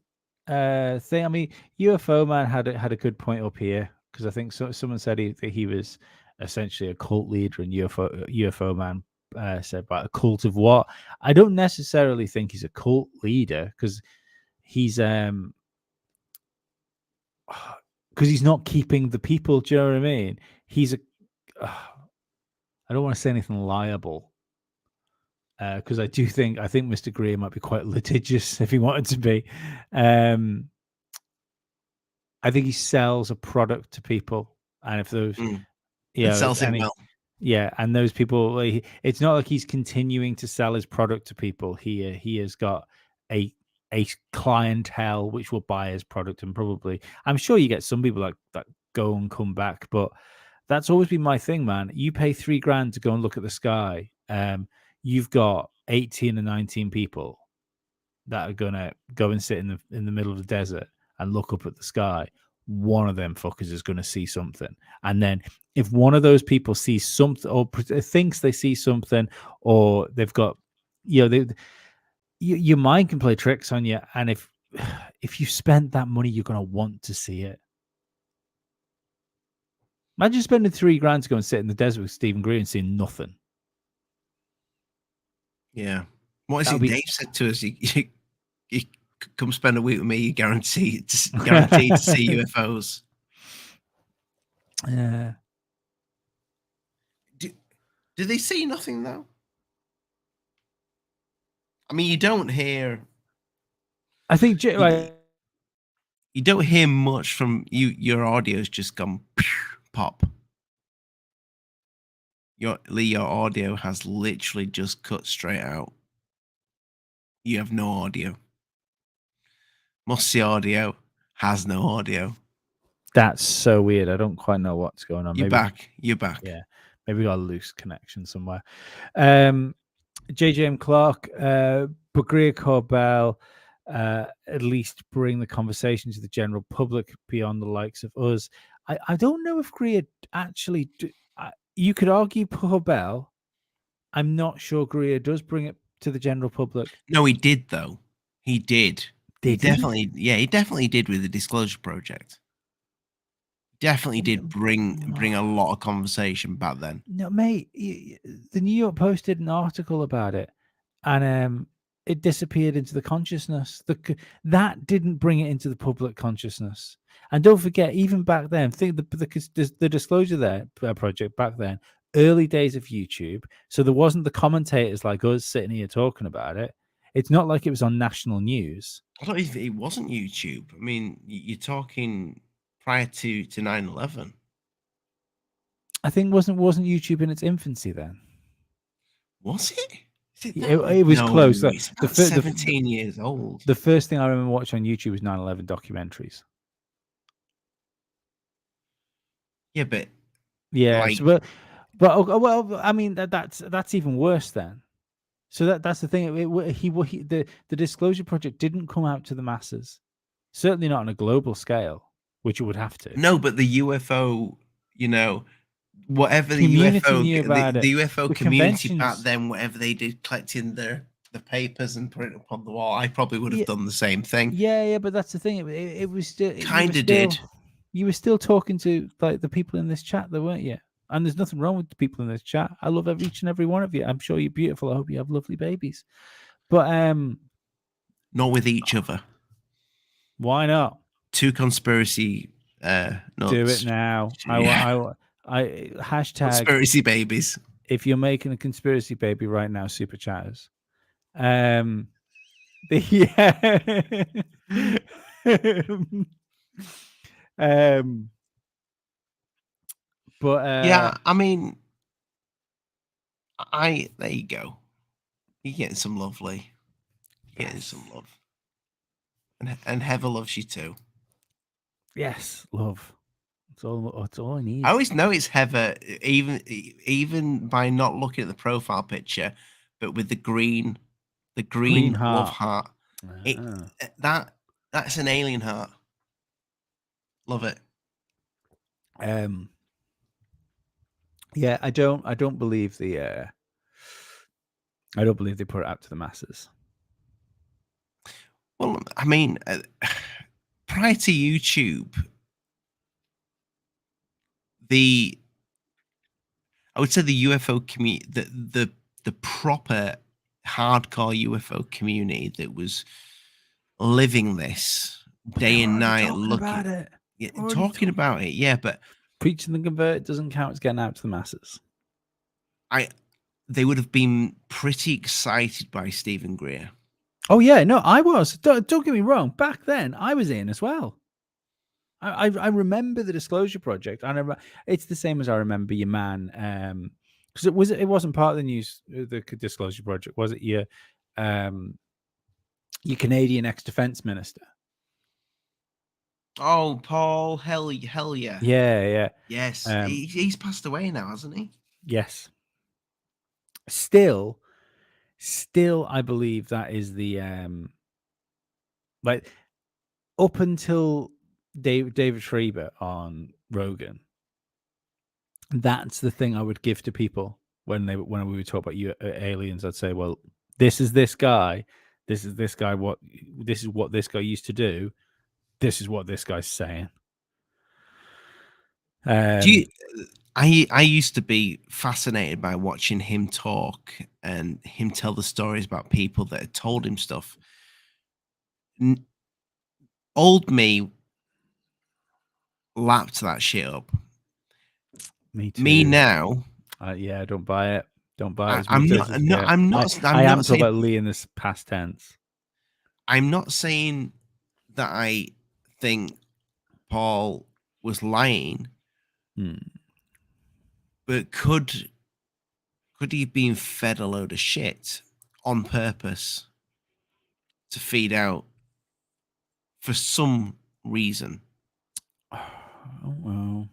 thing. I mean, UFO Man had a good point up here, because I think someone said that he was essentially a cult leader, and UFO Man said about a cult of what? I don't necessarily think he's a cult leader, because he's not keeping the people. Do you know what I mean? He's a I don't want to say anything liable, because I think Mr. Greer might be quite litigious if he wanted to be. I think he sells a product to people, and if those, Sells it well. Yeah, and those people, it's not like he's continuing to sell his product to people. He has got a clientele which will buy his product, and probably, I'm sure you get some people like that go and come back, but that's always been my thing, man. You pay $3,000 to go and look at the sky. You've got 18 or 19 people that are gonna go and sit in the middle of the desert and look up at the sky. One of them fuckers is going to see something, and then if one of those people sees something or thinks they see something, or they've got, your mind can play tricks on you, and if you spent that money, you're going to want to see it. Imagine spending $3,000 to go and sit in the desert with Stephen Greer and seeing nothing. Yeah. What is it Dave said to us? You come spend a week with me, you guaranteed to see UFOs. Yeah. Do they see nothing though? I mean, you don't hear. I think you don't hear much from you. Your audio's just gone pop. Your audio has literally just cut straight out. You have no audio. Musty audio has no audio. That's so weird. I don't quite know what's going on. You're back. Yeah. Maybe we got a loose connection somewhere. JJM Clark, Greer Corbell, at least bring the conversation to the general public beyond the likes of us. I don't know if Greer actually... you could argue Corbell. I'm not sure Greer does bring it to the general public. No, he did, though. He did. He definitely did with the Disclosure Project. Definitely did bring a lot of conversation back then. No, mate, the New York Post did an article about it, and it disappeared into the consciousness. That didn't bring it into the public consciousness. And don't forget, even back then, think the Disclosure Project back then, early days of YouTube. So there wasn't the commentators like us sitting here talking about it. It's not like it was on national news. I don't think it wasn't YouTube. I mean, you're talking prior to 9/11. I think wasn't YouTube in its infancy then? Was it? It was close. It's about 17 years old. The first thing I remember watching on YouTube was 9/11 documentaries. Yeah, but Yeah, Like, well, I mean that's even worse then. So that's the thing. The Disclosure Project didn't come out to the masses, certainly not on a global scale, which it would have to. no, but the UFO, you know, whatever the Community UFO, knew about the it. UFO The community back conventions. then, whatever they did, collecting the papers and putting it up on the wall, I probably would have Yeah, done the same thing. yeah, but that's the thing. It was still Kind of did. you were still talking to like the people in this chat, though, weren't you? And there's nothing wrong with the people in this chat. I love each and every one of you. I'm sure you're beautiful. I hope you have lovely babies. But Not with each other. why not? Two conspiracy nuts. Do it now. Yeah. I hashtag Conspiracy babies. if you're making a conspiracy baby right now, super chatters. Yeah. But Yeah, I mean, there you go. You're getting some lovely. You're getting some love. And Heather loves you too. yes, love. It's all I need. I always know it's Heather, even by not looking at the profile picture, but with the green love heart. That's an alien heart. Love it. Yeah, I don't believe I don't believe they put it out to the masses. Well, I mean, prior to YouTube, I would say the UFO community, the proper hardcore UFO community that was living this day and night, about it. talking about it. Yeah, but preaching the convert doesn't count as getting out to the masses. They would have been pretty excited by Stephen Greer. Oh yeah, no, I was. Don't get me wrong. Back then, I was in as well. I remember the Disclosure Project, and it's the same as I remember your man. Because it wasn't part of the news, the Disclosure Project, was it? Your Canadian ex-defense minister. Oh, Paul, hell yeah. Yeah. Yes, he's passed away now, hasn't he? Yes. Still, I believe that is the like up until David Schreiber on Rogan. That's the thing I would give to people when we would talk about aliens. I'd say, well, this is this guy. This is this guy. This is what this guy used to do. This is what this guy's saying. I used to be fascinated by watching him talk and him tell the stories about people that had told him stuff. Old me lapped that shit up. Me too. Me now. Yeah, don't buy it. Don't buy it. I'm not talking about Lee in this past tense. I'm not saying that I think Paul was lying, but could he have been fed a load of shit on purpose to feed out for some reason? Oh well.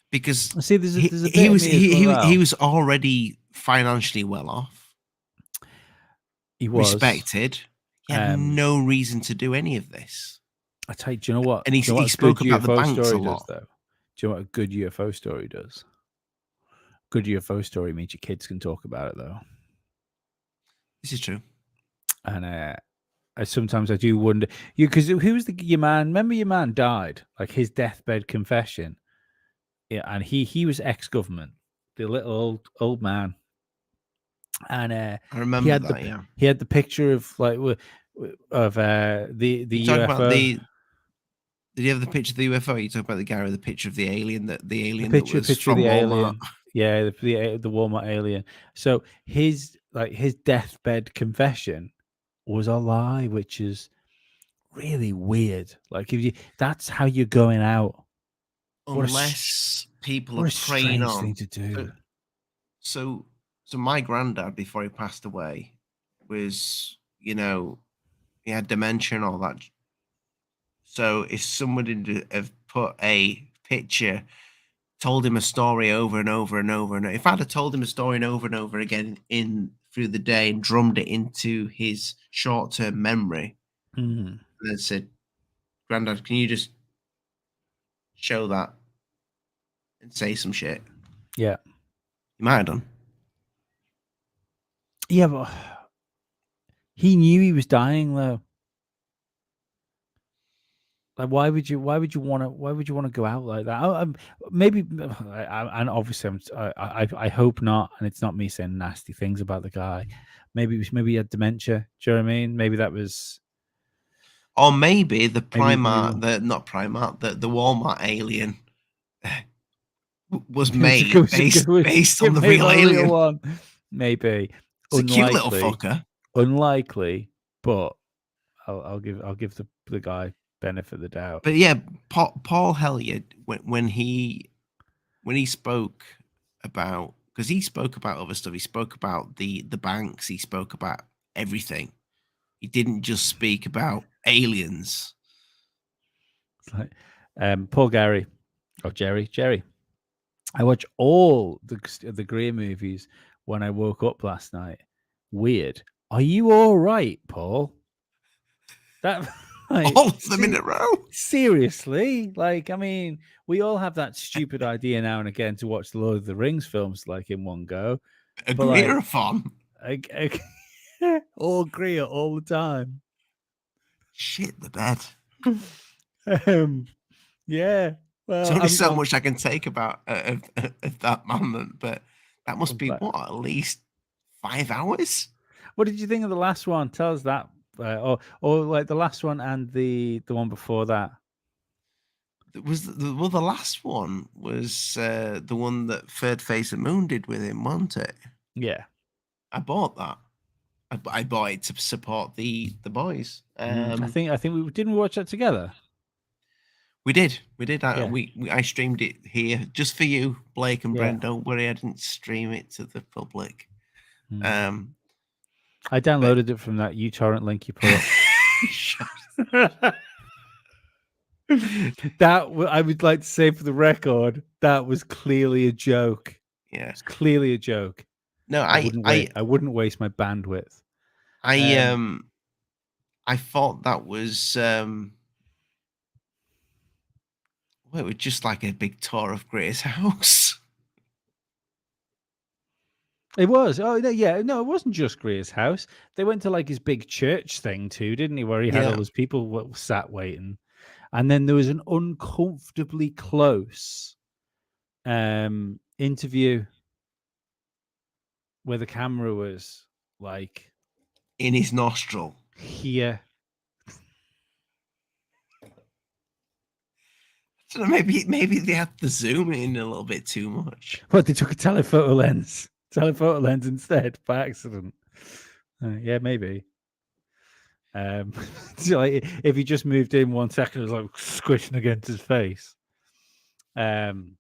Because see, there's a bit he was already financially well off. He was respected. He had no reason to do any of this. I tell you, do you know what? And he spoke about the banks a lot. Though? Do you know what a good UFO story does? Good UFO story means your kids can talk about it, though. This is true. And sometimes I do wonder, because who was your man? Remember, your man died, like his deathbed confession. Yeah, and he was ex-government, the little old man. And I remember that. Yeah, he had the picture of the UFO. About did you have the picture of the UFO? You talk about the guy with the picture of the alien that picture was from of the Walmart. Alien. Yeah, the Walmart alien. So his deathbed confession was a lie, which is really weird. Like that's how you're going out. Unless people are preying on. Thing to do. So my granddad, before he passed away, was, he had dementia and all that. So if somebody have put a picture told him a story over and over and over and if I'd have told him a story over and over again through the day and drummed it into his short-term memory, Mm. and then said, "Grandad, can you just show that and say some shit?" Yeah. He might have done. Yeah, but he knew he was dying though. Like, why would you want to go out like that? Maybe, and obviously, I hope not. And it's not me saying nasty things about the guy. Maybe he had dementia. Do you know what I mean? Maybe that was, Or maybe the maybe Primark, not Primark, the Walmart alien was it made was based on the made real by a alien. one. Maybe It's a cute little unlikely, fucker. unlikely, but I'll give the guy benefit of the doubt. But yeah, Paul Hellyer, when he spoke about, because he spoke about other stuff, he spoke about the banks, he spoke about everything. He didn't just speak about aliens. It's like, Paul Gary, or Jerry. I watch all the Greer movies when I woke up last night. Weird. Are you all right, Paul? That like, All of them in a row. Seriously, like, I mean, we all have that stupid idea now and again to watch the Lord of the Rings films like in one go. A But, like, Greerathon. all Greer all the time. Shit the bed. Yeah. Well, There's only so much I can take about of that moment, but that must be what, at least 5 hours? What did you think of the last one? Tell us that, or like the last one and the one before that. The last one was the one that Third Face of Moon did with him, wasn't it? Yeah, I bought that. I bought it to support the boys. I think we didn't watch that together. We did. Yeah. I streamed it here just for you, Blake and Yeah. Brent. Don't worry, I didn't stream it to the public. I downloaded it from that uTorrent link you put up. That I would like to say for the record, that was clearly a joke. Yeah, it's clearly a joke. No, I wouldn't waste my bandwidth. I thought that was well, it was just like a big tour of Greer's house. It was. Oh yeah, no, it wasn't just Greer's house. They went to like his big church thing too, didn't he? Where he had all those people sat waiting, and then there was an uncomfortably close interview where the camera was like in his nostril here. So maybe they had to zoom in a little bit too much. What, they took a telephoto lens instead by accident? Yeah, maybe. So like, if he just moved in 1 second, it was like squishing against his face. And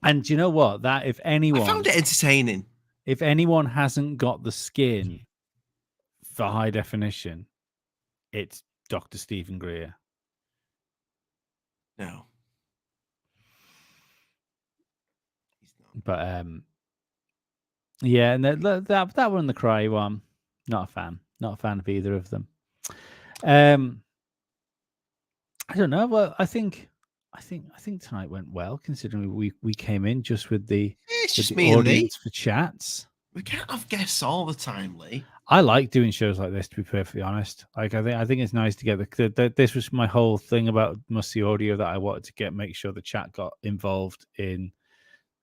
do you know what? That if anyone, I found it entertaining. If anyone hasn't got the skin for high definition, it's Dr. Stephen Greer. No. But yeah, and that one, the cry one, not a fan of either of them. I don't know. Well, I think tonight went well, considering we came in just with the audience for chats. We can't have guests all the time, Lee. I like doing shows like this, to be perfectly honest. Like, I think it's nice to get this was my whole thing about Must See Audio, that I wanted to make sure the chat got involved in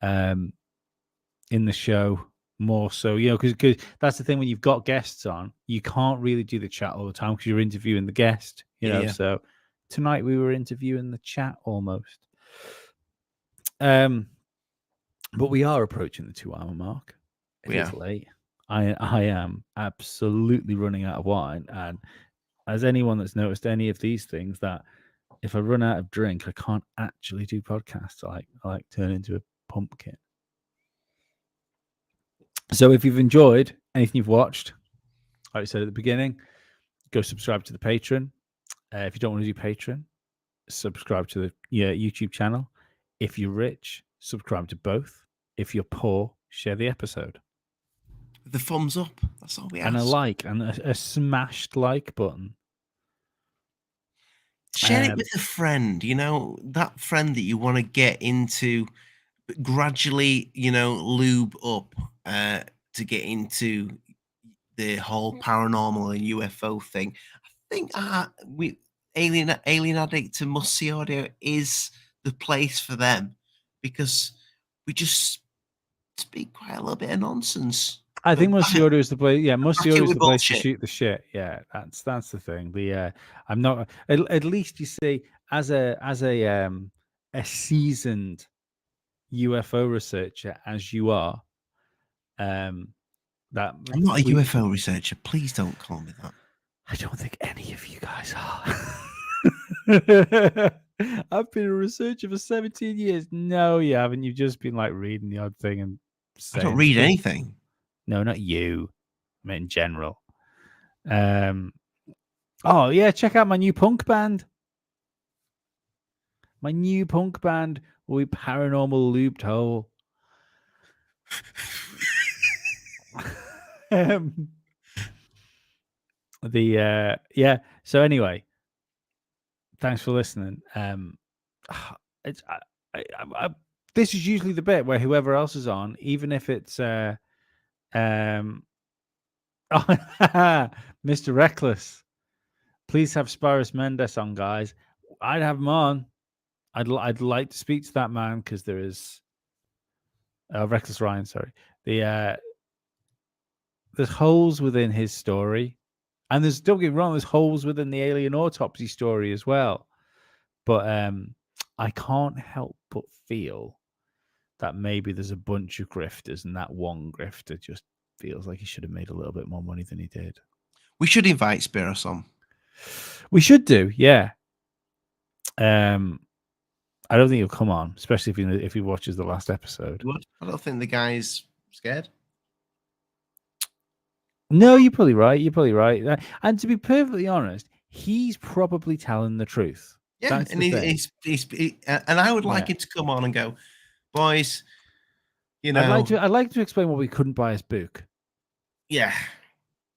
the show more. So, you know, because that's the thing, when you've got guests on, you can't really do the chat all the time because you're interviewing the guest, you know. So tonight we were interviewing the chat almost. But we are approaching the 2-hour mark. It's late. I am absolutely running out of wine, and as anyone that's noticed any of these things, that if I run out of drink, I can't actually do podcasts. I like turn into a pumpkin. So if you've enjoyed anything you've watched, like I said at the beginning, go subscribe to the Patreon. If you don't want to do Patreon, subscribe to the YouTube channel. If you're rich, subscribe to both. If you're poor, share the episode. The thumbs up. That's all we ask. And a like, and a smashed like button. Share it with a friend, that friend that you want to get into, gradually, lube up to get into the whole paranormal and UFO thing. I think Alien Addict and Must See Audio is the place for them, because we just speak quite a little bit of nonsense. I think Must See Audio is the place. Yeah, Must See Audio is the place to bullshit. shoot the shit. Yeah, that's the thing. I'm not. At least you see, as a seasoned UFO researcher as you are, that I'm not a UFO researcher. Please don't call me that. I don't think any of you guys are. I've been a researcher for 17 years. No, you haven't. You've just been like reading the odd thing and saying I don't read stuff. anything. No, not you. I mean, in general. Oh yeah, check out my new punk band. My new punk band will be Paranormal Looped Hole. Yeah. So anyway, thanks for listening. It's this is usually the bit where whoever else is on, even if it's Mr. Reckless, please have Spyros Mendes on, guys. I'd have him on. I'd like to speak to that man, because there is Reckless Ryan. Sorry, there's holes within his story, and don't get me wrong, there's holes within the alien autopsy story as well. But I can't help but feel that maybe there's a bunch of grifters, and that one grifter just feels like he should have made a little bit more money than he did. We should invite Spiros on. We should do, yeah. I don't think he'll come on, especially if he watches the last episode. I don't think the guy's scared. No, you're probably right. And to be perfectly honest, he's probably telling the truth. Yeah, That's and and I would like him to come on and go, boys. I'd like to explain why we couldn't buy his book. Yeah,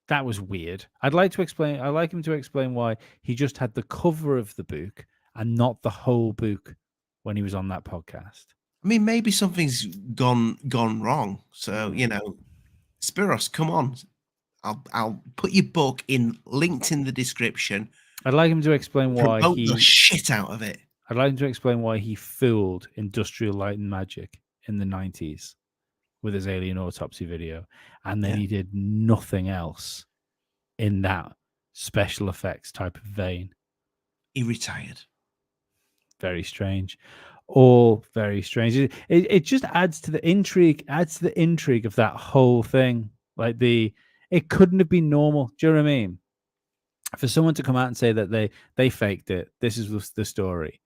that was weird. I'd like him to explain why he just had the cover of the book and not the whole book when he was on that podcast. I mean, maybe something's gone wrong. So Spiros, come on. I'll put your book linked in the description. I'd like him to explain why Promote the shit out of it. I'd like him to explain why he fooled Industrial Light and Magic in the 90s with his alien autopsy video, and then he did nothing else in that special effects type of vein. He retired. Very strange. All very strange. It just adds to the intrigue. Adds to the intrigue of that whole thing. Like it couldn't have been normal. Do you know what I mean? For someone to come out and say that they faked it. This is the story.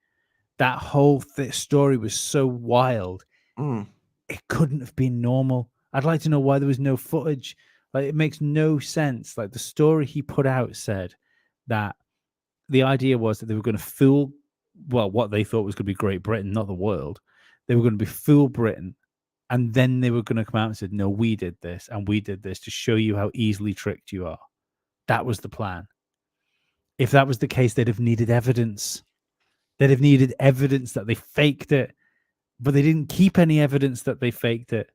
That whole story was so wild. It couldn't have been normal. I'd like to know why there was no footage. Like, it makes no sense. Like, the story he put out said that the idea was that they were going to fool, what they thought was going to be Great Britain, not the world. They were going to be fool Britain. And then they were going to come out and said, no, we did this, and we did this to show you how easily tricked you are. That was the plan. If that was the case, they'd have needed evidence. They'd have needed evidence that they faked it. But they didn't keep any evidence that they faked it.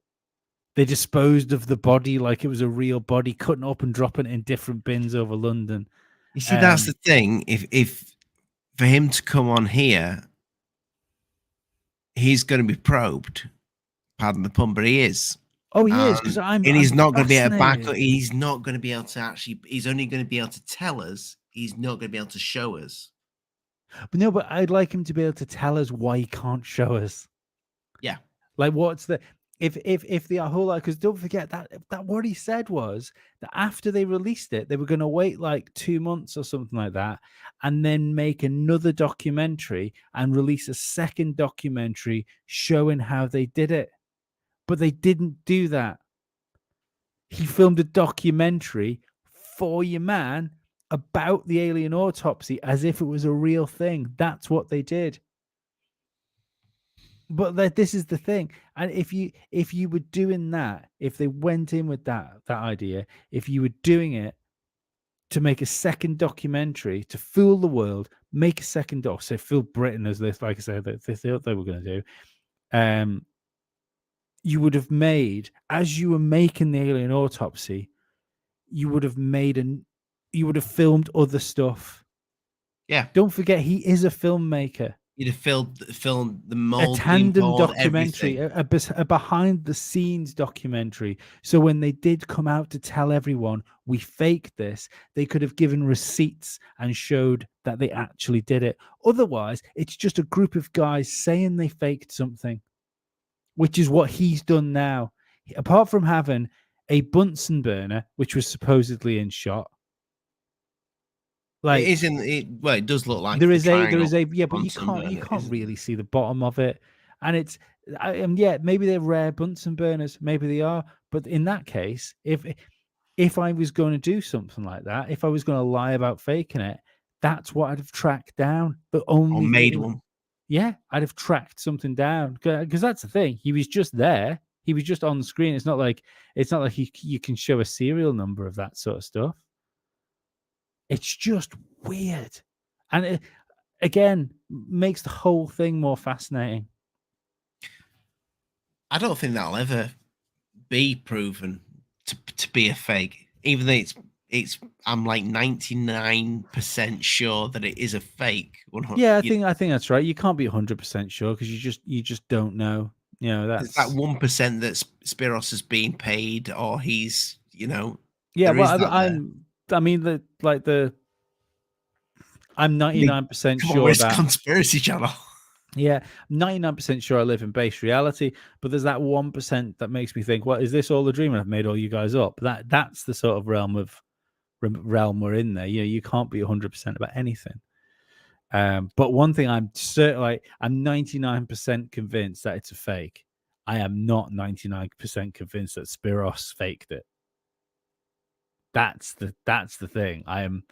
They disposed of the body like it was a real body, cutting up and dropping it in different bins over London. You see, that's the thing. If for him to come on here, he's going to be probed. Pardon the pun, but he is. Oh, he is, because he's not going to be able to back up. He's not going to be able to actually. He's only going to be able to tell us. He's not going to be able to show us. But no, but I'd like him to be able to tell us why he can't show us. Yeah, like what's the if the whole, because don't forget that what he said was that after they released it, they were going to wait like 2 months or something like that, and then make another documentary and release a second documentary showing how they did it. But they didn't do that. He filmed a documentary for your man about the alien autopsy as if it was a real thing. That's what they did. But this is the thing, and if you were doing that, if they went in with that idea, if you were doing it to make a second documentary to fool the world, make a second doc, so fool Britain as this, like I said, that they thought they were going to do, you would have made, as you were making the alien autopsy, you would have filmed other stuff. Yeah. Don't forget, he is a filmmaker. You'd have filmed the A mold being tandem poured, documentary, everything. a behind the scenes documentary. So when they did come out to tell everyone we faked this, they could have given receipts and showed that they actually did it. Otherwise, it's just a group of guys saying they faked something, which is what he's done now. Apart from having a Bunsen burner, which was supposedly in shot. Like, it is in it. Well, it does look like there is a yeah, but Bunsen burner, you can't isn't really it? see the bottom of it, and it's yeah, maybe they're rare Bunsen burners, maybe they are, but in that case, if I was going to do something like that, if I was going to lie about faking it, that's what I'd have tracked down. But Or only made one. Yeah, I'd have tracked something down, because that's the thing. He was just there. He was just on the screen. It's not like you can show a serial number of that sort of stuff. It's just weird, and it again makes the whole thing more fascinating. I don't think that'll ever be proven to be a fake, even though it's. I'm like 99% sure that it is a fake. 100. Yeah, I think that's right. You can't be 100% sure because you just don't know. You know, There's that's that 1% that Spiros is being paid, or he's, yeah. there is Well, that there. I mean, I'm 99% Come on, sure it's that Conspiracy Channel. yeah, 99% sure I live in base reality, but there's that 1% that makes me think, well, is this all a dream and I've made all you guys up? That's the sort of realm we're in there. You know, you can't be 100% about anything. But one thing I'm certain, I'm 99% convinced that it's a fake. I am not 99% convinced that Spiros faked it. That's the thing. I am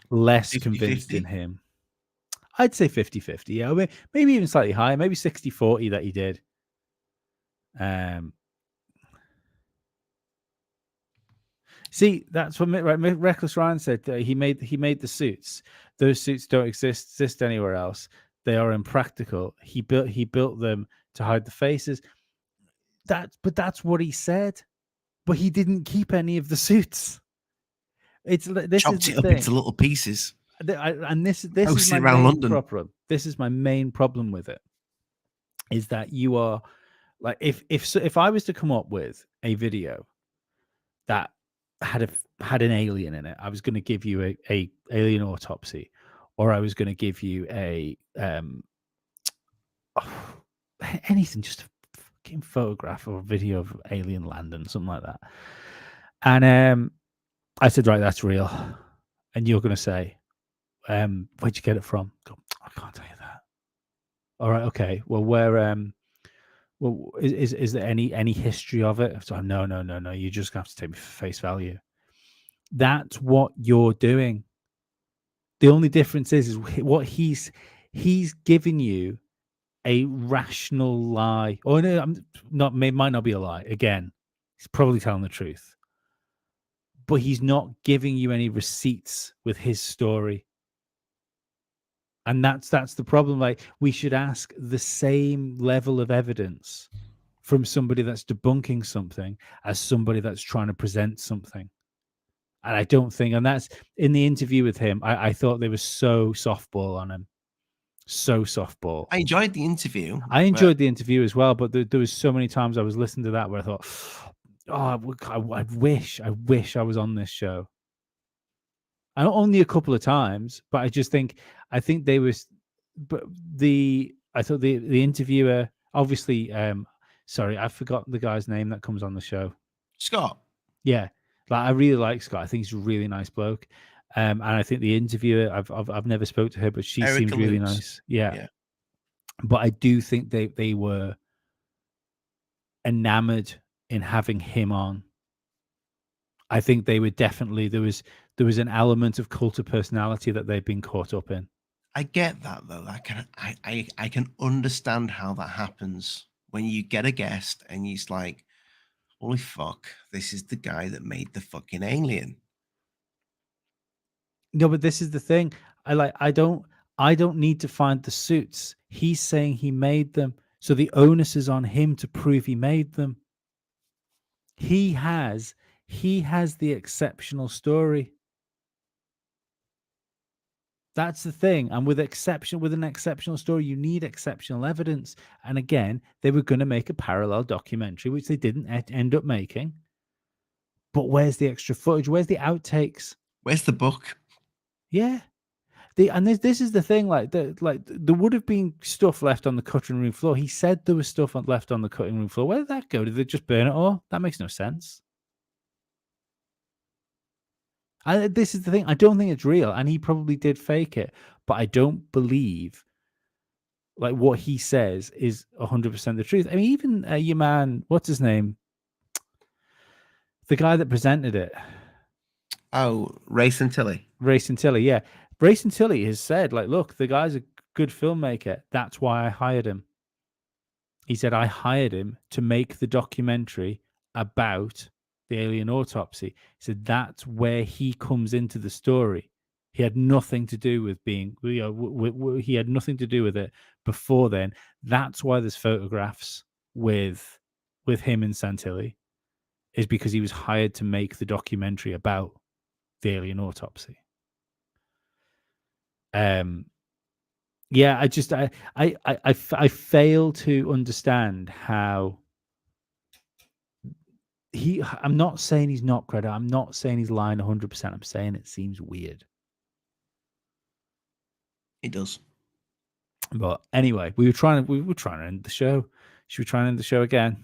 less 50-50? convinced in him. I'd say 50-50. Yeah, maybe even slightly higher. Maybe 60-40 that he did. See, that's what Reckless Ryan said. He made the suits. Those suits don't exist anywhere else. They are impractical. He built them to hide the faces. But that's what he said. But he didn't keep any of the suits. This Chopped is it the up thing. into little pieces. And this is my around main London. problem. This is my main problem with it. Is that you are like, if I was to come up with a video that had an alien in it, I was going to give you a alien autopsy, or I was going to give you a anything, just a fucking photograph or a video of alien landing, something like that. And I said, right, that's real, and you're going to say, where'd you get it from? I can't tell you that. All right, okay. Well, where well, is there any history of it? So no. You just have to take me for face value. That's what you're doing. The only difference is what he's giving you a rational lie. Or no, might not be a lie. Again, he's probably telling the truth, but he's not giving you any receipts with his story. And that's the problem. Like, we should ask the same level of evidence from somebody that's debunking something as somebody that's trying to present something. And I don't think, and that's in the interview with him, I thought they were so softball on him. So softball. I enjoyed the interview. I enjoyed the interview as well, but there was so many times I was listening to that where I thought, oh, I wish I was on this show. And only a couple of times, but I think they was, but I thought the interviewer, obviously, sorry, I forgot the guy's name that comes on the show. Scott. Yeah, like, I really like Scott. I think he's a really nice bloke. And I think the interviewer, I've never spoke to her, but she Erica seems really Lutz. nice. Yeah. But I do think they were enamored in having him on. I think they were definitely, there was an element of cult of personality that they've been caught up in. I get that though. I can understand how that happens when you get a guest and he's like, holy fuck, this is the guy that made the fucking alien. No, but this is the thing. I don't need to find the suits. He's saying he made them. So the onus is on him to prove he made them. He has the exceptional story. That's the thing. And with an exceptional story, you need exceptional evidence. And again, they were going to make a parallel documentary, which they didn't end up making. But where's the extra footage? Where's the outtakes? Where's the book? Yeah. This is the thing, like there would have been stuff left on the cutting room floor. He said there was stuff left on the cutting room floor. Where did that go? Did they just burn it all? That makes no sense. This is the thing. I don't think it's real, and he probably did fake it, but I don't believe like what he says is 100% the truth. I mean, even your man, what's his name? The guy that presented it. Oh, Ray Santilli. Ray Santilli, yeah. Ray Santilli has said, like, look, the guy's a good filmmaker. That's why I hired him. He said, I hired him to make the documentary about the alien autopsy. He said, that's where he comes into the story. He had nothing to do with being, he had nothing to do with it before then. That's why there's photographs with him and Santilli, is because he was hired to make the documentary about the alien autopsy. Yeah, I fail to understand how I'm not saying he's not credible. I'm not saying he's lying 100%. I'm saying it seems weird. It does. But anyway, we were trying to end the show. Should we try and end the show again?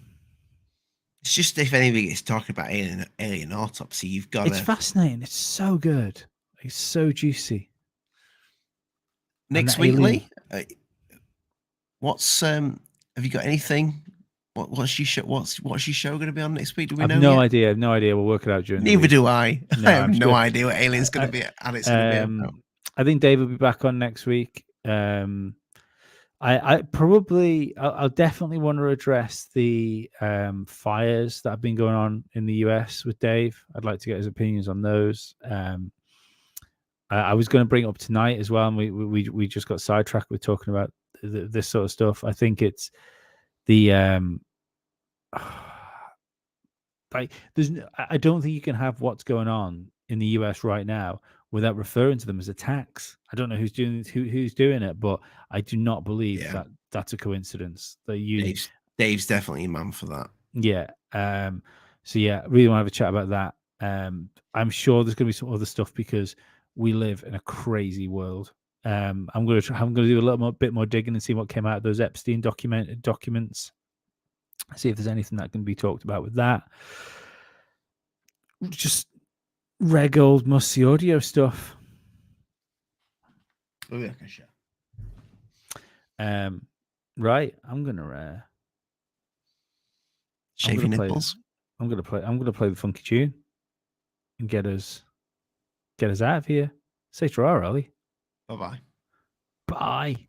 It's just if anybody gets talking about alien autopsy, you've got It's fascinating. It's so good. It's so juicy. Next week, Lee, what's have you got anything? What's your show going to be on next week? Do we know? No idea. I have no idea. We'll work it out during. Neither do I. No, I have no idea what alien's going to be. And it's going to be. About. I think Dave will be back on next week. I'll definitely want to address the fires that have been going on in the US with Dave. I'd like to get his opinions on those. I was going to bring it up tonight as well, and we just got sidetracked with talking about this sort of stuff. I think it's the like I don't think you can have what's going on in the US right now without referring to them as attacks. I don't know who's doing it, but I do not believe that that's a coincidence. That Dave's definitely a man for that. Yeah. So yeah, really want to have a chat about that. I'm sure there's going to be some other stuff because we live in a crazy world. I'm going to do a little bit more digging and see what came out of those Epstein documents. See if there's anything that can be talked about with that. Just reg old musty audio stuff. Oh yeah, sure. Right. I'm gonna shave your nipples. I'm gonna play the funky tune and get us out of here. Say ta-ra, Ollie. Bye-bye. Bye.